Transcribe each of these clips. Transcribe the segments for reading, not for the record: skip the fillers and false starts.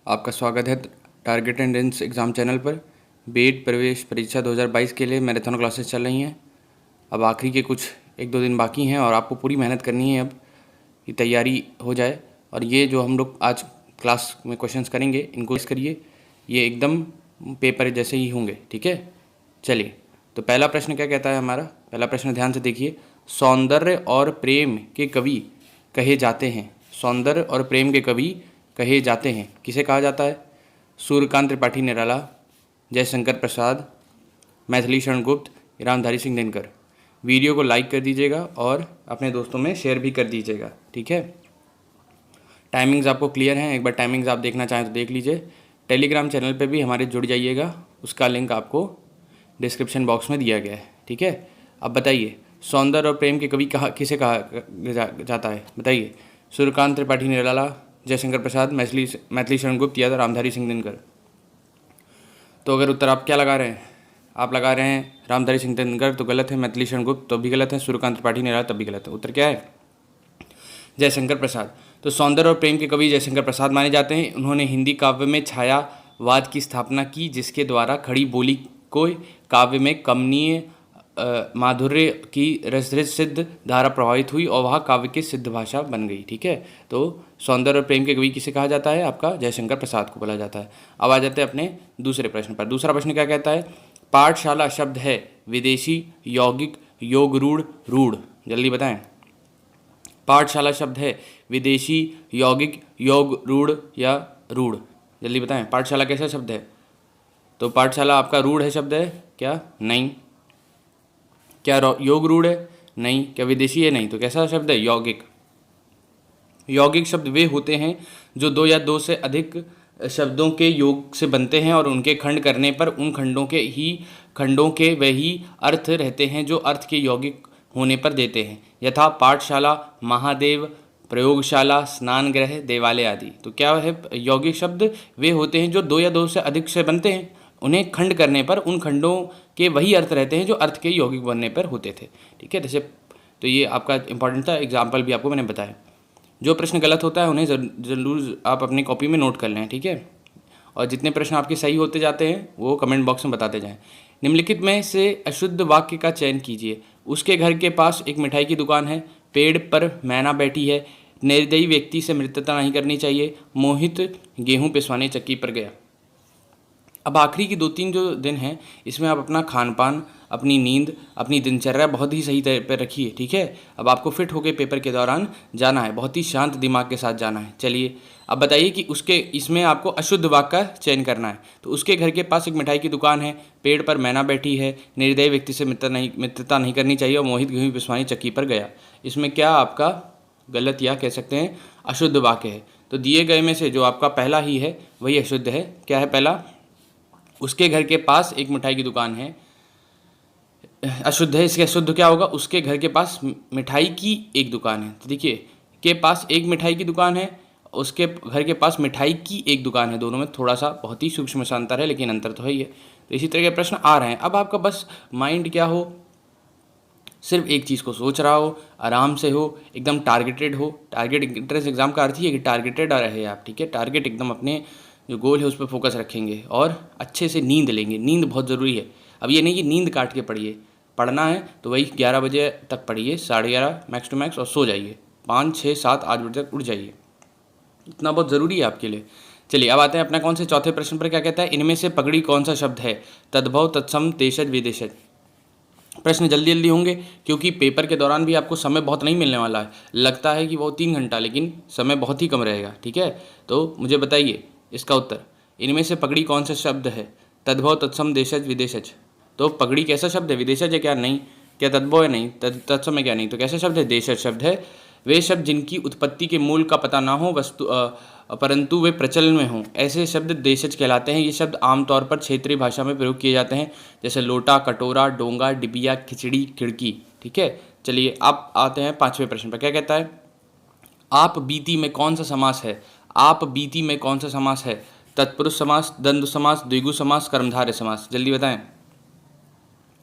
आपका स्वागत है टारगेट एंट्रेंस एग्ज़ाम चैनल पर। बीएड प्रवेश परीक्षा 2022 के लिए मैराथन क्लासेस चल रही हैं। अब आखिरी के कुछ 1-2 दिन बाकी हैं और आपको पूरी मेहनत करनी है अब कि तैयारी हो जाए। और ये जो हम लोग आज क्लास में क्वेश्चंस करेंगे इनको इस करिए, ये एकदम पेपर जैसे ही होंगे, ठीक है। चलिए, तो पहला प्रश्न क्या कहता है हमारा। पहला प्रश्न ध्यान से देखिए। सौंदर्य और प्रेम के कवि कहे जाते हैं। सौंदर्य और प्रेम के कवि कहे जाते हैं, किसे कहा जाता है? सूर्यकांत त्रिपाठी निराला, जयशंकर प्रसाद, मैथिली शरण गुप्त, रामधारी सिंह दिनकर। वीडियो को लाइक कर दीजिएगा और अपने दोस्तों में शेयर भी कर दीजिएगा, ठीक है। टाइमिंग्स आपको क्लियर हैं, एक बार टाइमिंग्स आप देखना चाहें तो देख लीजिए। टेलीग्राम चैनल पे भी हमारे जुड़ जाइएगा, उसका लिंक आपको डिस्क्रिप्शन बॉक्स में दिया गया है, ठीक है। अब बताइए, सौंदर्य और प्रेम के कवि किसे कहा जाता है? बताइए। सूर्यकांत त्रिपाठी निराला, जयशंकर प्रसाद, मैथिली शरण गुप्त या रामधारी सिंह दिनकर। तो अगर उत्तर आप क्या लगा रहे हैं? आप लगा रहे हैं रामधारी सिंह दिनकर, तो गलत है। मैथिली शरण गुप्त तो भी गलत है। सूर्यकांत त्रिपाठी निराला तब भी गलत है। उत्तर क्या है? जयशंकर प्रसाद। तो सौंदर्य और प्रेम के कवि जयशंकर प्रसाद माने जाते हैं। उन्होंने हिंदी काव्य में छायावाद की स्थापना की, जिसके द्वारा खड़ी बोली को काव्य में कमनीय माधुर्य की रसरज सिद्ध धारा प्रभावित हुई और वह काव्य की सिद्ध भाषा बन गई, ठीक है। तो सौंदर्य और प्रेम के कवि किसे कहा जाता है? आपका जयशंकर प्रसाद को बोला जाता है। अब आ जाते हैं अपने दूसरे प्रश्न पर। दूसरा प्रश्न क्या कहता है? पाठशाला शब्द है विदेशी, यौगिक, योगरूढ़, रूढ़। जल्दी बताएं। पाठशाला शब्द है विदेशी, यौगिक, योग रूढ़ या रूढ़। जल्दी बताएं, पाठशाला कैसा शब्द है? तो पाठशाला आपका रूढ़ है शब्द है क्या? नहीं। क्या योग रूढ़ है? नहीं। क्या विदेशी है? नहीं। तो कैसा शब्द है? यौगिक। यौगिक शब्द वे होते हैं जो दो या दो से अधिक शब्दों के योग से बनते हैं और उनके खंड करने पर उन खंडों के वही अर्थ रहते हैं जो अर्थ के यौगिक होने पर देते हैं। यथा पाठशाला, महादेव, प्रयोगशाला, स्नान गृह, देवालय आदि। तो क्या है? यौगिक शब्द वे होते हैं जो दो या दो से अधिक से बनते हैं, उन्हें खंड करने पर उन खंडों के वही अर्थ रहते हैं जो अर्थ के यौगिक बनने पर होते थे, ठीक है। जैसे तो ये आपका इंपॉर्टेंट था, एग्जाम्पल भी आपको मैंने बताया। जो प्रश्न गलत होता है उन्हें जरूर आप अपनी कॉपी में नोट कर लें, ठीक है। और जितने प्रश्न आपके सही होते जाते हैं वो कमेंट बॉक्स में बताते जाएं। निम्नलिखित में से अशुद्ध वाक्य का चयन कीजिए। उसके घर के पास एक मिठाई की दुकान है, पेड़ पर मैना बैठी है, निर्दयी व्यक्ति से मित्रता नहीं करनी चाहिए, मोहित गेहूं पिसवाने चक्की पर गया। अब आखिरी की 2-3 जो दिन हैं इसमें आप अपना खान पान, अपनी नींद, अपनी दिनचर्या बहुत ही सही तरह पर रखिए, ठीक है। अब आपको फिट होकर पेपर के दौरान जाना है, बहुत ही शांत दिमाग के साथ जाना है। चलिए, अब बताइए कि इसमें आपको अशुद्ध वाक्य का चयन करना है। तो उसके घर के पास एक मिठाई की दुकान है, पेड़ पर मैना बैठी है, निर्दयी व्यक्ति से मित्रता नहीं करनी चाहिए और मोहित गेहूं पिसवाने चक्की पर गया। इसमें क्या आपका गलत या कह सकते हैं अशुद्ध वाक्य है? तो दिए गए में से जो आपका पहला ही है वही अशुद्ध है। क्या है पहला? उसके घर के पास एक मिठाई की दुकान है, अशुद्ध है। इसके शुद्ध क्या होगा? उसके घर के पास मिठाई की एक दुकान है। तो देखिए, के पास एक मिठाई की दुकान है, उसके घर के पास मिठाई की एक दुकान है। दोनों में थोड़ा सा बहुत ही सूक्ष्म सा अंतर है, लेकिन अंतर तो है ही है। तो इसी तरह के प्रश्न आ रहे हैं। अब आपका बस माइंड क्या हो, सिर्फ एक चीज़ को सोच रहा हो, आराम से हो, एकदम टारगेटेड हो। टारगेट एंट्रेंस एग्जाम का अर्थ ही है कि टारगेटेड रहे आप, ठीक है। टारगेट एकदम अपने जो गोल है उस पर फोकस रखेंगे और अच्छे से नींद लेंगे। नींद बहुत ज़रूरी है। अब ये नहीं कि नींद काट के पढ़िए, पढ़ना है तो वही 11 बजे तक पढ़िए, 11:30 मैक्स टू मैक्स, और सो जाइए 5, 6, 7, 8 बजे तक उठ जाइए। इतना बहुत ज़रूरी है आपके लिए। चलिए, अब आते हैं अपना कौन से चौथे प्रश्न पर। क्या कहता है? इनमें से पगड़ी कौन सा शब्द है? तद्भव, तत्सम, देशज, विदेशज। प्रश्न जल्दी जल्दी होंगे क्योंकि पेपर के दौरान भी आपको समय बहुत नहीं मिलने वाला है। लगता है कि वो 3 घंटा, लेकिन समय बहुत ही कम रहेगा, ठीक है। तो मुझे बताइए इसका उत्तर। इनमें से पगड़ी कौन सा शब्द है? तद्भव, तत्सम, देशज, विदेशज। तो पगड़ी कैसा शब्द है? विदेशज है क्या? नहीं। क्या तद्भव है? नहीं। तत्सम है क्या? नहीं। तो कैसा शब्द है? देशज शब्द है। वे शब्द जिनकी उत्पत्ति के मूल का पता ना हो परंतु वे प्रचलन में हों, ऐसे शब्द देशज कहलाते हैं। ये शब्द आमतौर पर क्षेत्रीय भाषा में प्रयोग किए जाते हैं, जैसे लोटा, कटोरा, डोंगा, डिबिया, खिचड़ी, खिड़की, ठीक है। चलिए, आप आते हैं 5वें प्रश्न पर। क्या कहता है? आप बीती में कौन सा समास है? आप बीती में कौन सा समास है? तत्पुरुष समास, द्वंद्व समास, द्विगु समास, कर्मधारय समास। जल्दी बताएं।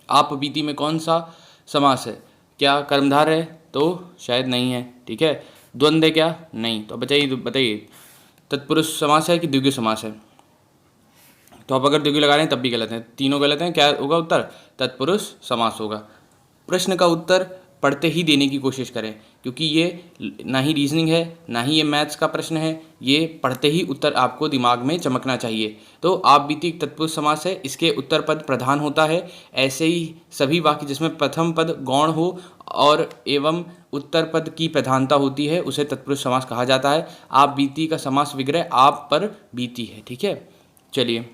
आप बीती में कौन सा समास है? क्या कर्मधारय है? तो शायद नहीं है, ठीक है। द्वंद्व है क्या? नहीं। तो बताइए। तत्पुरुष समास है कि द्विगु समास है? तो आप अगर द्विगु लगा रहे हैं तब भी गलत है, तीनों गलत हैं। क्या होगा उत्तर? तत्पुरुष समास होगा। प्रश्न का उत्तर पढ़ते ही देने की कोशिश करें, क्योंकि ये ना ही रीजनिंग है ना ही ये मैथ्स का प्रश्न है, ये पढ़ते ही उत्तर आपको दिमाग में चमकना चाहिए। तो आप बीती एक तत्पुरुष समास है, इसके उत्तर पद प्रधान होता है। ऐसे ही सभी वाक्य जिसमें प्रथम पद गौण हो और एवं उत्तर पद की प्रधानता होती है उसे तत्पुरुष समास कहा जाता है। आप बीती का समास विग्रह आप पर बीती है। ठीक है, चलिए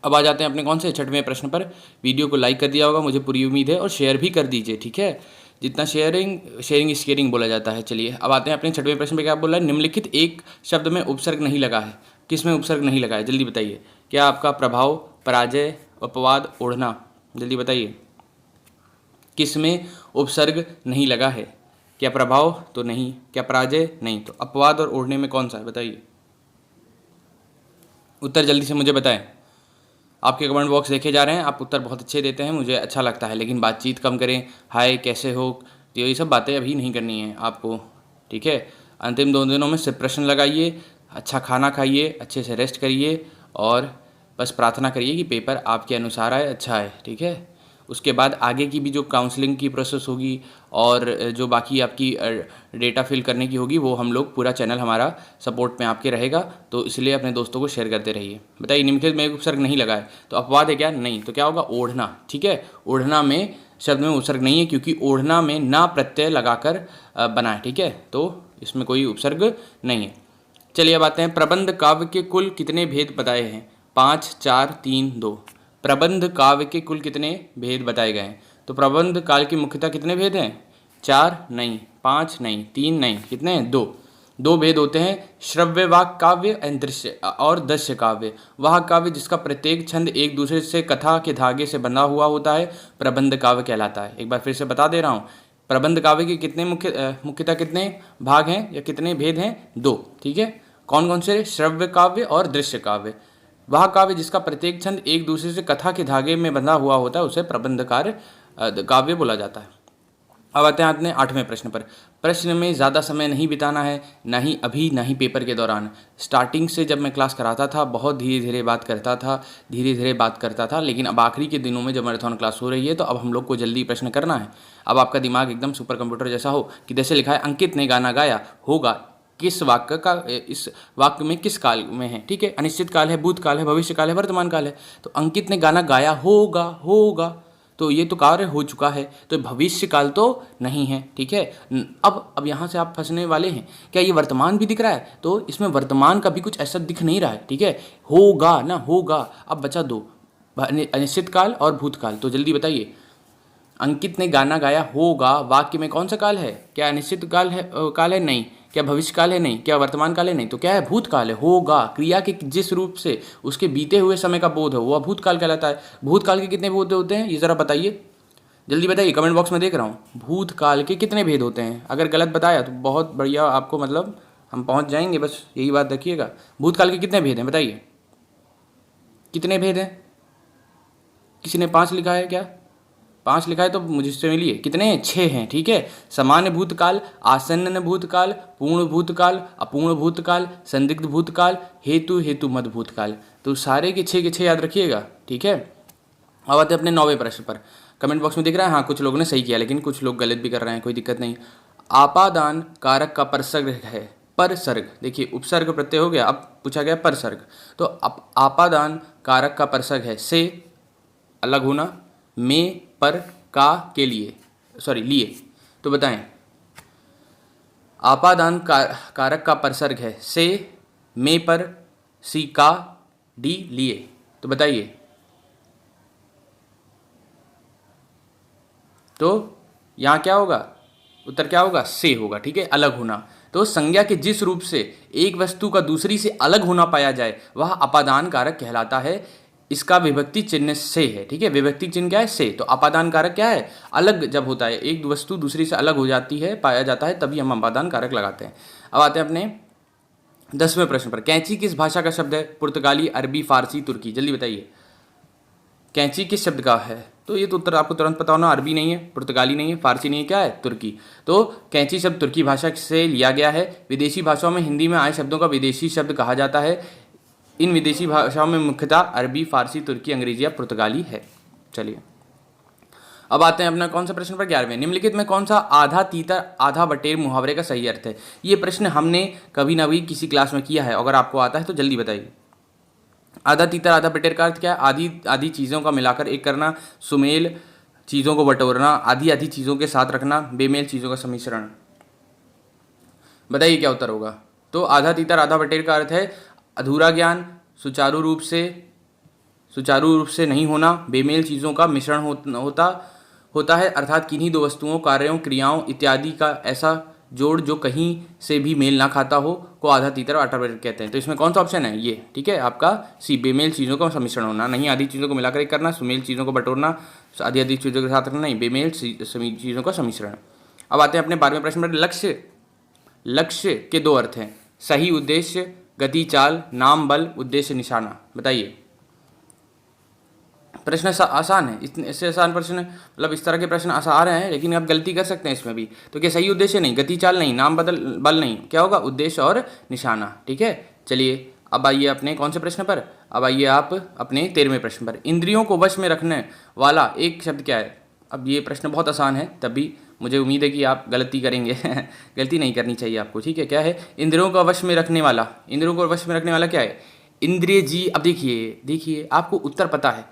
अब आ जाते हैं अपने कौन से 6वें प्रश्न पर। वीडियो को लाइक कर दिया होगा मुझे पूरी उम्मीद है, और शेयर भी कर दीजिए। ठीक है, जितना शेयरिंग इज केयरिंग बोला जाता है। चलिए अब आते हैं अपने 6वें प्रश्न पे। क्या बोला है? निम्नलिखित एक शब्द में उपसर्ग नहीं लगा है। किस में उपसर्ग नहीं लगा है? जल्दी बताइए। क्या आपका? प्रभाव, पराजय, अपवाद, ओढ़ना। जल्दी बताइए, किस में उपसर्ग नहीं लगा है? क्या प्रभाव? तो नहीं। क्या पराजय? नहीं। तो अपवाद और ओढ़ने में कौन सा है? बताइए उत्तर, जल्दी से मुझे बताएं। आपके कमेंट बॉक्स देखे जा रहे हैं, आप उत्तर बहुत अच्छे देते हैं, मुझे अच्छा लगता है, लेकिन बातचीत कम करें। हाय कैसे हो, तो ये सब बातें अभी नहीं करनी है आपको। ठीक है, अंतिम 2 दिनों में सिर्फ प्रश्न लगाइए, अच्छा खाना खाइए, अच्छे से रेस्ट करिए, और बस प्रार्थना करिए कि पेपर आपके अनुसार आए, अच्छा है। ठीक है, उसके बाद आगे की भी जो काउंसलिंग की प्रोसेस होगी और जो बाकी आपकी डेटा फिल करने की होगी, वो हम लोग पूरा चैनल हमारा सपोर्ट में आपके रहेगा, तो इसलिए अपने दोस्तों को शेयर करते रहिए। बताइए, निम्नलिखित में उपसर्ग नहीं लगा है, तो अपवाद है क्या? नहीं। तो क्या होगा? ओढ़ना। ठीक है, ओढ़ना में शब्द में उपसर्ग नहीं है, क्योंकि ओढ़ना में ना प्रत्यय लगाकर बना है। ठीक है, तो इसमें कोई उपसर्ग नहीं है। चलिए अब आते हैं, प्रबंध काव्य के कुल कितने भेद बताए हैं? 5, 4, 3, 2। प्रबंध काव्य के कुल कितने भेद बताए गए हैं? तो प्रबंध काल की मुख्यतः कितने भेद हैं? 4 नहीं, 5 नहीं, 3 नहीं, कितने हैं? 2 भेद होते हैं, श्रव्य वाक काव्य और दृश्य काव्य। वह काव्य जिसका प्रत्येक छंद एक दूसरे से कथा के धागे से बंधा हुआ होता है प्रबंध काव्य कहलाता है। एक बार फिर से बता दे रहा हूँ, प्रबंध काव्य के कितने मुख्यतः कितने भाग हैं या कितने भेद हैं? 2। ठीक है, कौन कौन से? श्रव्य काव्य और दृश्य काव्य। वह काव्य जिसका प्रत्येक छंद एक दूसरे से कथा के धागे में बंधा हुआ होता है उसे प्रबंधकार काव्य बोला जाता है। अब आते हैं अपने 8वें प्रश्न पर। प्रश्न में ज़्यादा समय नहीं बिताना है, ना ही अभी ना ही पेपर के दौरान। स्टार्टिंग से जब मैं क्लास कराता था बहुत धीरे धीरे बात करता था, लेकिन अब आखिरी के दिनों में जब मैराथन क्लास हो रही है तो अब हम लोग को जल्दी प्रश्न करना है। अब आपका दिमाग एकदम सुपर कंप्यूटर जैसा हो कि जैसे लिखा है अंकित ने गाना गाया होगा, किस वाक्य का इस वाक्य में किस काल में है? ठीक है, अनिश्चित काल है, भूतकाल है, भविष्य काल है, वर्तमान काल है। तो अंकित ने गाना गाया होगा, तो ये तो कार्य हो चुका है, तो भविष्य काल तो नहीं है। ठीक है, अब यहाँ से आप फंसने वाले हैं, क्या ये वर्तमान भी दिख रहा है? तो इसमें वर्तमान का भी कुछ ऐसा दिख नहीं रहा है। ठीक है, होगा ना, होगा। अब बचा 2, अनिश्चित काल और भूतकाल। तो जल्दी बताइए, अंकित ने गाना गाया होगा वाक्य में कौन सा काल है? क्या अनिश्चित काल है? नहीं। क्या भविष्य काल है? नहीं। क्या वर्तमान काल है? नहीं। तो क्या है? भूतकाल है। होगा क्रिया के जिस रूप से उसके बीते हुए समय का बोध है वह भूतकाल कहलाता है। भूतकाल के कितने बोध होते हैं ये ज़रा बताइए, जल्दी बताइए, कमेंट बॉक्स में देख रहा हूँ। भूतकाल के कितने भेद होते हैं? अगर गलत बताया तो बहुत बढ़िया, आपको मतलब हम पहुँच जाएंगे, बस यही बात रखिएगा। भूतकाल के कितने भेद हैं बताइए, कितने भेद हैं? किसी ने 5 लिखा है क्या? 5 लिखा है तो मुझसे मिलिए, कितने हैं? 6 हैं। ठीक है, सामान्य भूतकाल, आसन्न भूतकाल, पूर्ण भूतकाल, अपूर्ण भूतकाल, संदिग्ध भूतकाल, हेतु मद भूतकाल। तो सारे के 6 याद रखिएगा। ठीक है, अब आते हैं अपने 9वें प्रश्न पर। कमेंट बॉक्स में दिख रहा है, हाँ कुछ लोगों ने सही किया, लेकिन कुछ लोग गलत भी कर रहे हैं, कोई दिक्कत नहीं। आपादान कारक का परसर्ग है, परसर्ग। देखिए उपसर्ग प्रत्यय हो गया, अब पूछा गया परसर्ग। तो आपादान कारक का परसर्ग है से अलग होना, में, पर, का, के लिए, लिए। तो बताएं, आपादान कारक का परसर्ग है से, में, पर, सी, का, डी, लिए। तो बताइए, तो यहाँ क्या होगा? उत्तर क्या होगा? से होगा। ठीक है, अलग होना। तो संज्ञा के जिस रूप से एक वस्तु का दूसरी से अलग होना पाया जाए वह अपादान कारक कहलाता है। इसका विभक्ति चिन्ह से है। ठीक है, विभक्ति चिन्ह क्या है? से। तो अपादान कारक क्या है? अलग जब होता है, एक वस्तु दूसरी से अलग हो जाती है, पाया जाता है, तभी हम अपादान कारक लगाते हैं। अब आते हैं अपने 10वें प्रश्न पर। कैंची किस भाषा का शब्द है? पुर्तगाली, अरबी, फारसी, तुर्की। जल्दी बताइए, कैंची किस शब्द का है? तो ये तो उत्तर आपको तुरंत पता होना, अरबी नहीं है, पुर्तगाली नहीं है, फारसी नहीं है, क्या है, तुर्की। तो कैंची शब्द तुर्की भाषा से लिया गया है। विदेशी भाषाओं में हिंदी में आए शब्दों का विदेशी शब्द कहा जाता है। इन विदेशी भाषाओं में मुख्यतः अरबी, फारसी, तुर्की, अंग्रेजी या पुर्तगाली है। चलिए अब आते हैं अपना कौन सा प्रश्न पर 11वें। निम्नलिखित में कौन सा आधा तीतर आधा बटेर मुहावरे का सही अर्थ है। ये प्रश्न हमने कभी ना कभी किसी क्लास में किया है, अगर आपको आता है तो जल्दी बताइए। आधा तीतर आधा बटेर का अर्थ क्या है? आधी आधी चीज़ों का मिलाकर एक करना, सुमेल चीज़ों को बटोरना, आधी आधी चीज़ों के साथ रखना, बेमेल चीज़ों का सम्मिश्रण। बताइए क्या उत्तर होगा। तो आधा तीतर आधा बटेर का अर्थ है अधूरा ज्ञान, सुचारू रूप से नहीं होना, बेमेल चीज़ों का मिश्रण होता है, अर्थात किन्हीं दो वस्तुओं, कार्यों, क्रियाओं इत्यादि का ऐसा जोड़ जो कहीं से भी मेल ना खाता हो को आधा तीतर और आधा बटेर कहते हैं। तो इसमें कौन सा ऑप्शन है? ये, ठीक है, आपका सी, बेमेल चीज़ों का सम्मिश्रण होना, नहीं आधी चीज़ों को मिलाकर एक करना, सुमेल चीज़ों को बटोरना, आधी आधी चीज़ों के साथ रखना, नहीं बेमेल चीज़ों का सम्मिश्रण। अब आते हैं अपने 12वें प्रश्न पर। लक्ष्य के दो अर्थ हैं, सही उद्देश्य, गति चाल, नाम बल, उद्देश्य निशाना। बताइए। प्रश्न आसान है, इससे आसान प्रश्न, मतलब इस तरह के प्रश्न आसान आ रहे हैं, लेकिन आप गलती कर सकते हैं इसमें भी। तो क्या सही उद्देश्य नहीं, गति चाल नहीं, नाम बल नहीं, क्या होगा? उद्देश्य और निशाना। ठीक है, चलिए अब आइए अपने कौन से प्रश्न पर। अब आइए आप अपने 13वें प्रश्न पर। इंद्रियों को वश में रखने वाला एक शब्द क्या है? अब ये प्रश्न बहुत आसान है, तब भी मुझे उम्मीद है कि आप गलती करेंगे गलती नहीं करनी चाहिए आपको, ठीक है। क्या है इंद्रियों को वश में रखने वाला? इंद्रियों को वश में रखने वाला क्या है? इंद्रिय जी। अब देखिए आपको उत्तर पता है,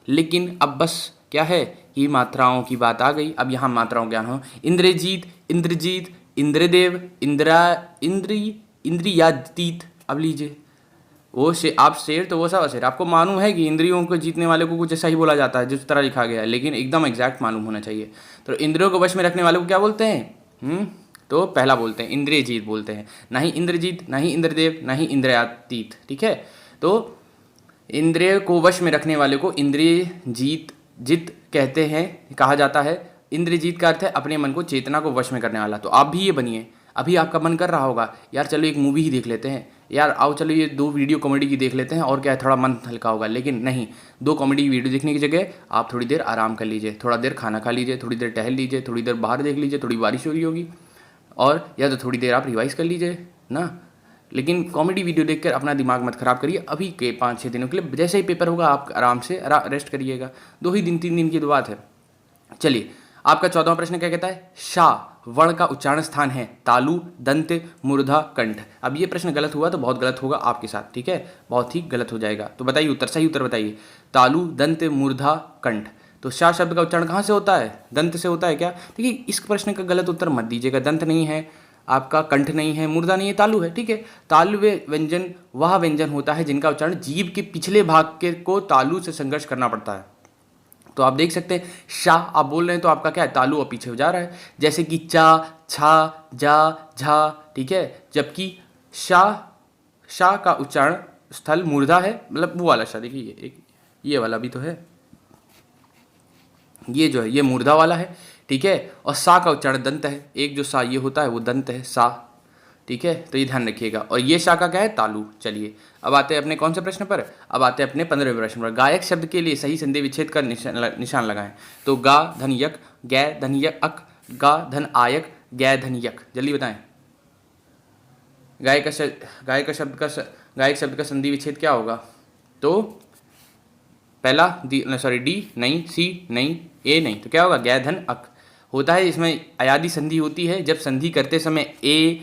लेकिन अब बस क्या है कि मात्राओं की बात आ गई। अब यहाँ मात्राओं ज्ञान हो। इंद्रजीत, इंद्रजीत, इंद्रदेव, इंद्रियातीत। अब लीजिए वो आप शेर तो वो सब शेर, आपको मालूम है कि इंद्रियों को जीतने वाले को कुछ ऐसा ही बोला जाता है जिस तरह लिखा गया है, लेकिन एकदम एग्जैक्ट मालूम होना चाहिए। तो इंद्रियों को वश में रखने वाले को क्या बोलते हैं? तो पहला बोलते हैं इंद्रियजीत बोलते हैं, ना ही इंद्रजीत, ना ही इंद्रदेव, ना ही इंद्रियातीत। ठीक है, तो इंद्रिय को वश में रखने वाले को इंद्रिय जीत कहते हैं, कहा जाता है। इंद्रजीत का अर्थ है अपने मन को, चेतना को वश में करने वाला। तो आप भी ये बनिए। अभी आपका मन कर रहा होगा यार चलो एक मूवी ही देख लेते हैं, यार आओ चलो ये 2 वीडियो कॉमेडी की देख लेते हैं, और क्या है थोड़ा मन हल्का होगा। लेकिन नहीं, 2 कॉमेडी वीडियो देखने की जगह आप थोड़ी देर आराम कर लीजिए, थोड़ा देर खाना खा लीजिए, थोड़ी देर टहल लीजिए, थोड़ी देर बाहर देख लीजिए, थोड़ी बारिश हो रही होगी, और या तो थोड़ी देर आप रिवाइज कर लीजिए ना। लेकिन कॉमेडी वीडियो देखकर अपना दिमाग मत खराब करिए। अभी के 5-6 दिनों के लिए, जैसे ही पेपर होगा आप आराम से रेस्ट करिएगा। 2 ही दिन 3 दिन की तो बात है। चलिए आपका 14वां प्रश्न क्या कहता है? शाह वर्ण का उच्चारण स्थान है तालु, दंत, मूर्धा, कंठ। अब ये प्रश्न गलत हुआ तो बहुत गलत होगा आपके साथ, ठीक है, बहुत ही गलत हो जाएगा। तो बताइए उत्तर, सही उत्तर बताइए। तालु, दंत, मूर्धा, कंठ। तो शाह शब्द का उच्चारण कहाँ से होता है? दंत से होता है क्या? देखिए इस प्रश्न का गलत उत्तर मत दीजिएगा। दंत नहीं है आपका, कंठ नहीं है, मूर्धा नहीं है, तालु है। ठीक है, तालु व्यंजन वह व्यंजन होता है जिनका उच्चारण जीभ के पिछले भाग के को तालु से संघर्ष करना पड़ता है। तो आप देख सकते हैं शाह आप बोल रहे हैं तो आपका क्या है? तालु और पीछे हो जा रहा है, जैसे कि चा, छा, जा, झा। ठीक है, जबकि शाह का उच्चारण स्थल मूर्धा है, मतलब वो वाला शाह। देखिए एक ये वाला भी तो है, ये जो है ये मूर्धा वाला है, ठीक है। और सा का उच्चारण दंत है, एक जो सा ये होता है वो दंत है, सा। ठीक है, तो ये ध्यान रखिएगा। और ये शा का क्या है? तालु। चलिए अब आते हैं अपने कौन से प्रश्न पर? अब आते हैं अपने 15वें प्रश्न पर। गायक शब्द के लिए सही संधि विच्छेद का निशान लगाएं। तो गा धन यक, गै धन यक अक, गा धन आयक, गै धन यक। जल्दी बताएं। गायक शब्द का संधि विच्छेद क्या होगा? तो पहला डी नहीं, सी नहीं, ए नहीं, तो क्या होगा? गै धन अक होता है। इसमें अयादी संधि होती है जब संधि करते समय ए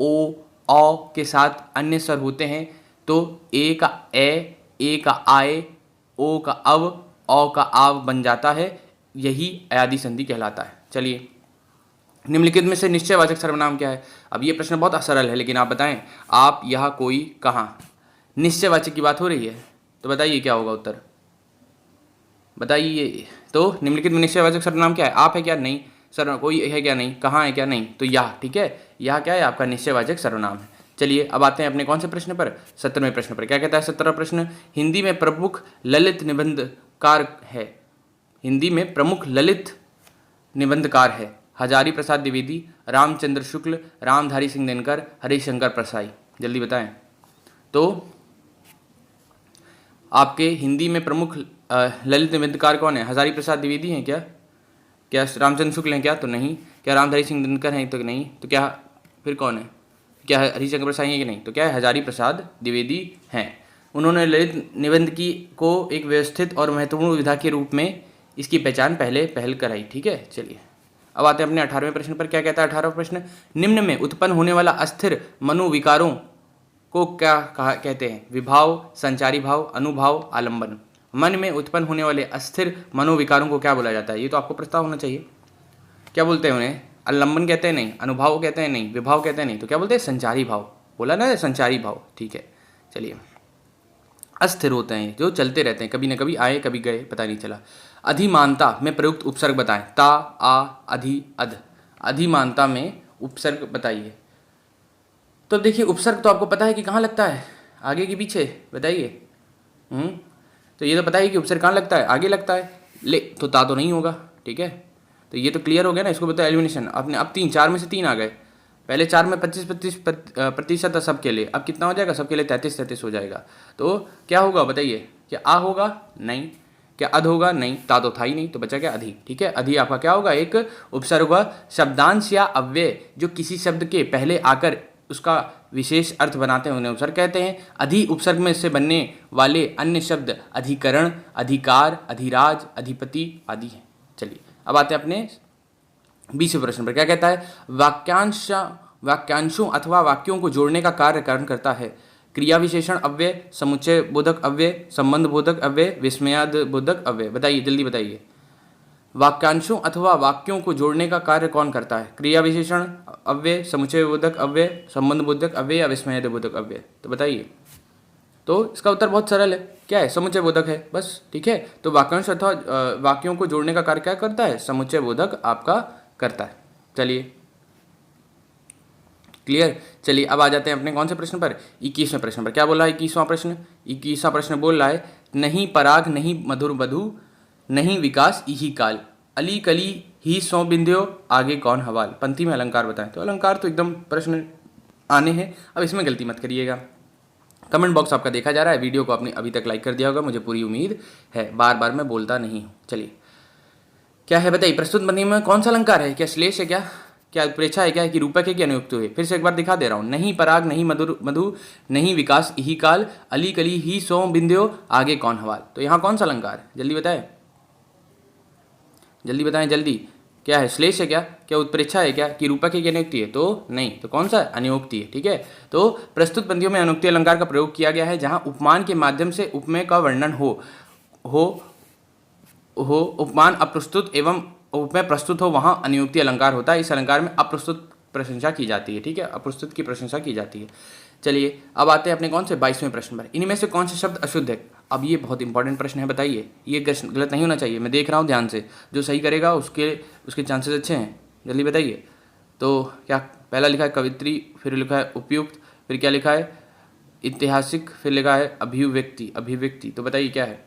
ओ औ के साथ अन्य स्वर होते हैं। तो ए का ए का आए, ओ का अव, औ का आव बन जाता है, यही अयादी संधि कहलाता है। चलिए निम्नलिखित में से निश्चयवाचक सर्वनाम क्या है? अब ये प्रश्न बहुत सरल है, लेकिन आप बताएं आप यह कोई कहाँ। निश्चयवाचक की बात हो रही है तो बताइए क्या होगा उत्तर, बताइए। तो निम्नलिखित में निश्चयवाचक सर्वनाम क्या है? आप है क्या? नहीं। सर कोई है क्या? नहीं। कहाँ है क्या? नहीं। तो यह, ठीक है, यह क्या है? आपका निश्चयवाचक सर्वनाम है। चलिए अब आते हैं अपने कौन से प्रश्न पर? 17वें प्रश्न पर। क्या कहता है 17वां प्रश्न? हिंदी में प्रमुख ललित निबंधकार है। हिंदी में प्रमुख ललित निबंधकार है। हजारी प्रसाद द्विवेदी, रामचंद्र शुक्ल, रामधारी सिंह दिनकर, हरिशंकर परसाई। जल्दी बताएं। तो आपके हिंदी में प्रमुख ललित निबंधकार कौन है? हजारी प्रसाद द्विवेदी हैं क्या? क्या रामचंद्र शुक्ल हैं क्या? तो नहीं। क्या रामधारी सिंह दिनकर हैं? तो नहीं। तो क्या फिर कौन है? क्या हरिशंकर प्रसाद हैं कि नहीं? तो क्या है? हजारी प्रसाद द्विवेदी हैं। उन्होंने ललित निबंध की को एक व्यवस्थित और महत्वपूर्ण विधा के रूप में इसकी पहचान पहल कराई। ठीक है, चलिए अब आते हैं अपने 18वें प्रश्न पर। क्या कहता है 18वां प्रश्न? निम्न में उत्पन्न होने वाला अस्थिर मनोविकारों को क्या कहते हैं? विभाव, संचारी भाव, अनुभाव, आलंबन। मन में उत्पन्न होने वाले अस्थिर मनोविकारों को क्या बोला जाता है? ये तो आपको प्रस्ताव होना चाहिए। क्या बोलते हैं उन्हें? आलंबन कहते हैं नहीं, अनुभाव कहते हैं नहीं, विभाव कहते हैं नहीं, तो क्या बोलते हैं? संचारी भाव। बोला ना, संचारी भाव। ठीक है, चलिए। अस्थिर होते हैं, जो चलते रहते हैं, कभी न कभी आए कभी गए, पता नहीं चला। अधिमानता में प्रयुक्त उपसर्ग बताएं। ता, आ, अधि, अध। अधिमानता में उपसर्ग बताइए। तो देखिए, उपसर्ग तो आपको पता है कि कहाँ लगता है, आगे कि पीछे, बताइए। तो ये तो पता है कि उपसर्ग कहाँ लगता है, आगे लगता है। ले तो ता तो नहीं होगा। ठीक है, तो ये तो क्लियर हो गया ना, इसको बताया एलिमिनेशन। आपने अब 4 में से 3 आ गए। पहले 4 में 25% था सबके लिए, अब कितना हो जाएगा? सबके लिए 33 हो जाएगा। तो क्या होगा बताइए? क्या आ होगा? नहीं। क्या अध होगा? नहीं। ता तो था ही नहीं, तो बचा क्या? अधि। ठीक है, अधि आपका क्या होगा? एक उपसर्ग होगा। शब्दांश या अव्यय जो किसी शब्द के पहले आकर उसका विशेष अर्थ बनाते हैं उन्हें उपसर्ग कहते हैं। अधि उपसर्ग में से बनने वाले अन्य शब्द अधिकरण, अधिकार, अधिराज, अधिपति आदि हैं। चलिए अब आते हैं अपने 20वें प्रश्न पर। क्या कहता है? वाक्यांशों अथवा वाक्यों को जोड़ने का कार्य करता है। क्रिया विशेषण अव्यय, समुच्चय बोधक अव्यय, संबंध बोधक अव्यय, विस्मयाद बोधक अव्यय। बताइए, जल्दी बताइए। वाक्यांशों अथवा वाक्यों को जोड़ने का कार्य कौन करता है? क्रिया विशेषण अव्यय, समुच्चय बोधक अव्यय, संबंध बोधक अव्यय या विस्मयाद बोधक अव्यय? तो बताइए। तो इसका उत्तर बहुत सरल है, क्या है? समुच्चय बोधक है, बस। ठीक है, तो वाक्यांश अथवा वाक्यों को जोड़ने का कार्य क्या करता है? समुच्चय बोधक आपका करता है। चलिए, क्लियर। चलिए अब आ जाते हैं अपने कौन से प्रश्न पर? 21वें प्रश्न पर। क्या बोला है 21वां प्रश्न? 21वां प्रश्न बोल रहा है, नहीं पराग, नहीं मधुर वधु, नहीं विकास इही काल, अली कली ही सौ बिंदियो, आगे कौन हवाल। पंक्ति में अलंकार बताएं। तो अलंकार तो एकदम प्रश्न आने हैं, अब इसमें गलती मत करिएगा। कमेंट बॉक्स आपका देखा जा रहा है, वीडियो को आपने अभी तक लाइक कर दिया होगा, मुझे पूरी उम्मीद है, बार बार मैं बोलता नहीं हूँ। चलिए, क्या है बताइए? प्रस्तुत बंदी में कौन सा अलंकार है? क्या श्लेष है? क्या उत्प्रेक्षा है? क्या कि रूपक है? क्या नियुक्त है? फिर से एक बार दिखा दे रहा हूँ। नहीं पराग, नहीं मधु, नहीं विकास इही काल, अली कली ही सौ बिंदियो, आगे कौन हवाल। तो यहाँ कौन सा अलंकार है? जल्दी बताएं, जल्दी बताएं, जल्दी। क्या है? श्लेष है? क्या उत्प्रेक्षा है? क्या कि रूपक है? क्या नियुक्ति है? तो नहीं, तो कौन सा? अनुक्ति है। ठीक है, तो प्रस्तुत बंदियों में अनुक्ति अलंकार का प्रयोग किया गया है जहाँ उपमान के माध्यम से उपमेय का वर्णन हो उपमान अप्रस्तुत एवं उपमेय प्रस्तुत हो, वहाँ अनुक्ति अलंकार होता है। इस अलंकार में अप्रस्तुत प्रशंसा की जाती है। ठीक है, अप्रस्तुत की प्रशंसा की जाती है। चलिए अब आते हैं अपने कौन से 22वें प्रश्न पर। इनमें से कौन से शब्द अशुद्ध है? अब ये बहुत इंपॉर्टेंट प्रश्न है, बताइए। ये गलत नहीं होना चाहिए, मैं देख रहा हूँ ध्यान से, जो सही करेगा उसके चांसेस अच्छे हैं। जल्दी बताइए। तो क्या पहला लिखा है कवित्री, फिर लिखा है उपयुक्त, फिर क्या लिखा है ऐतिहासिक, फिर लिखा है अभिव्यक्ति। तो बताइए क्या है?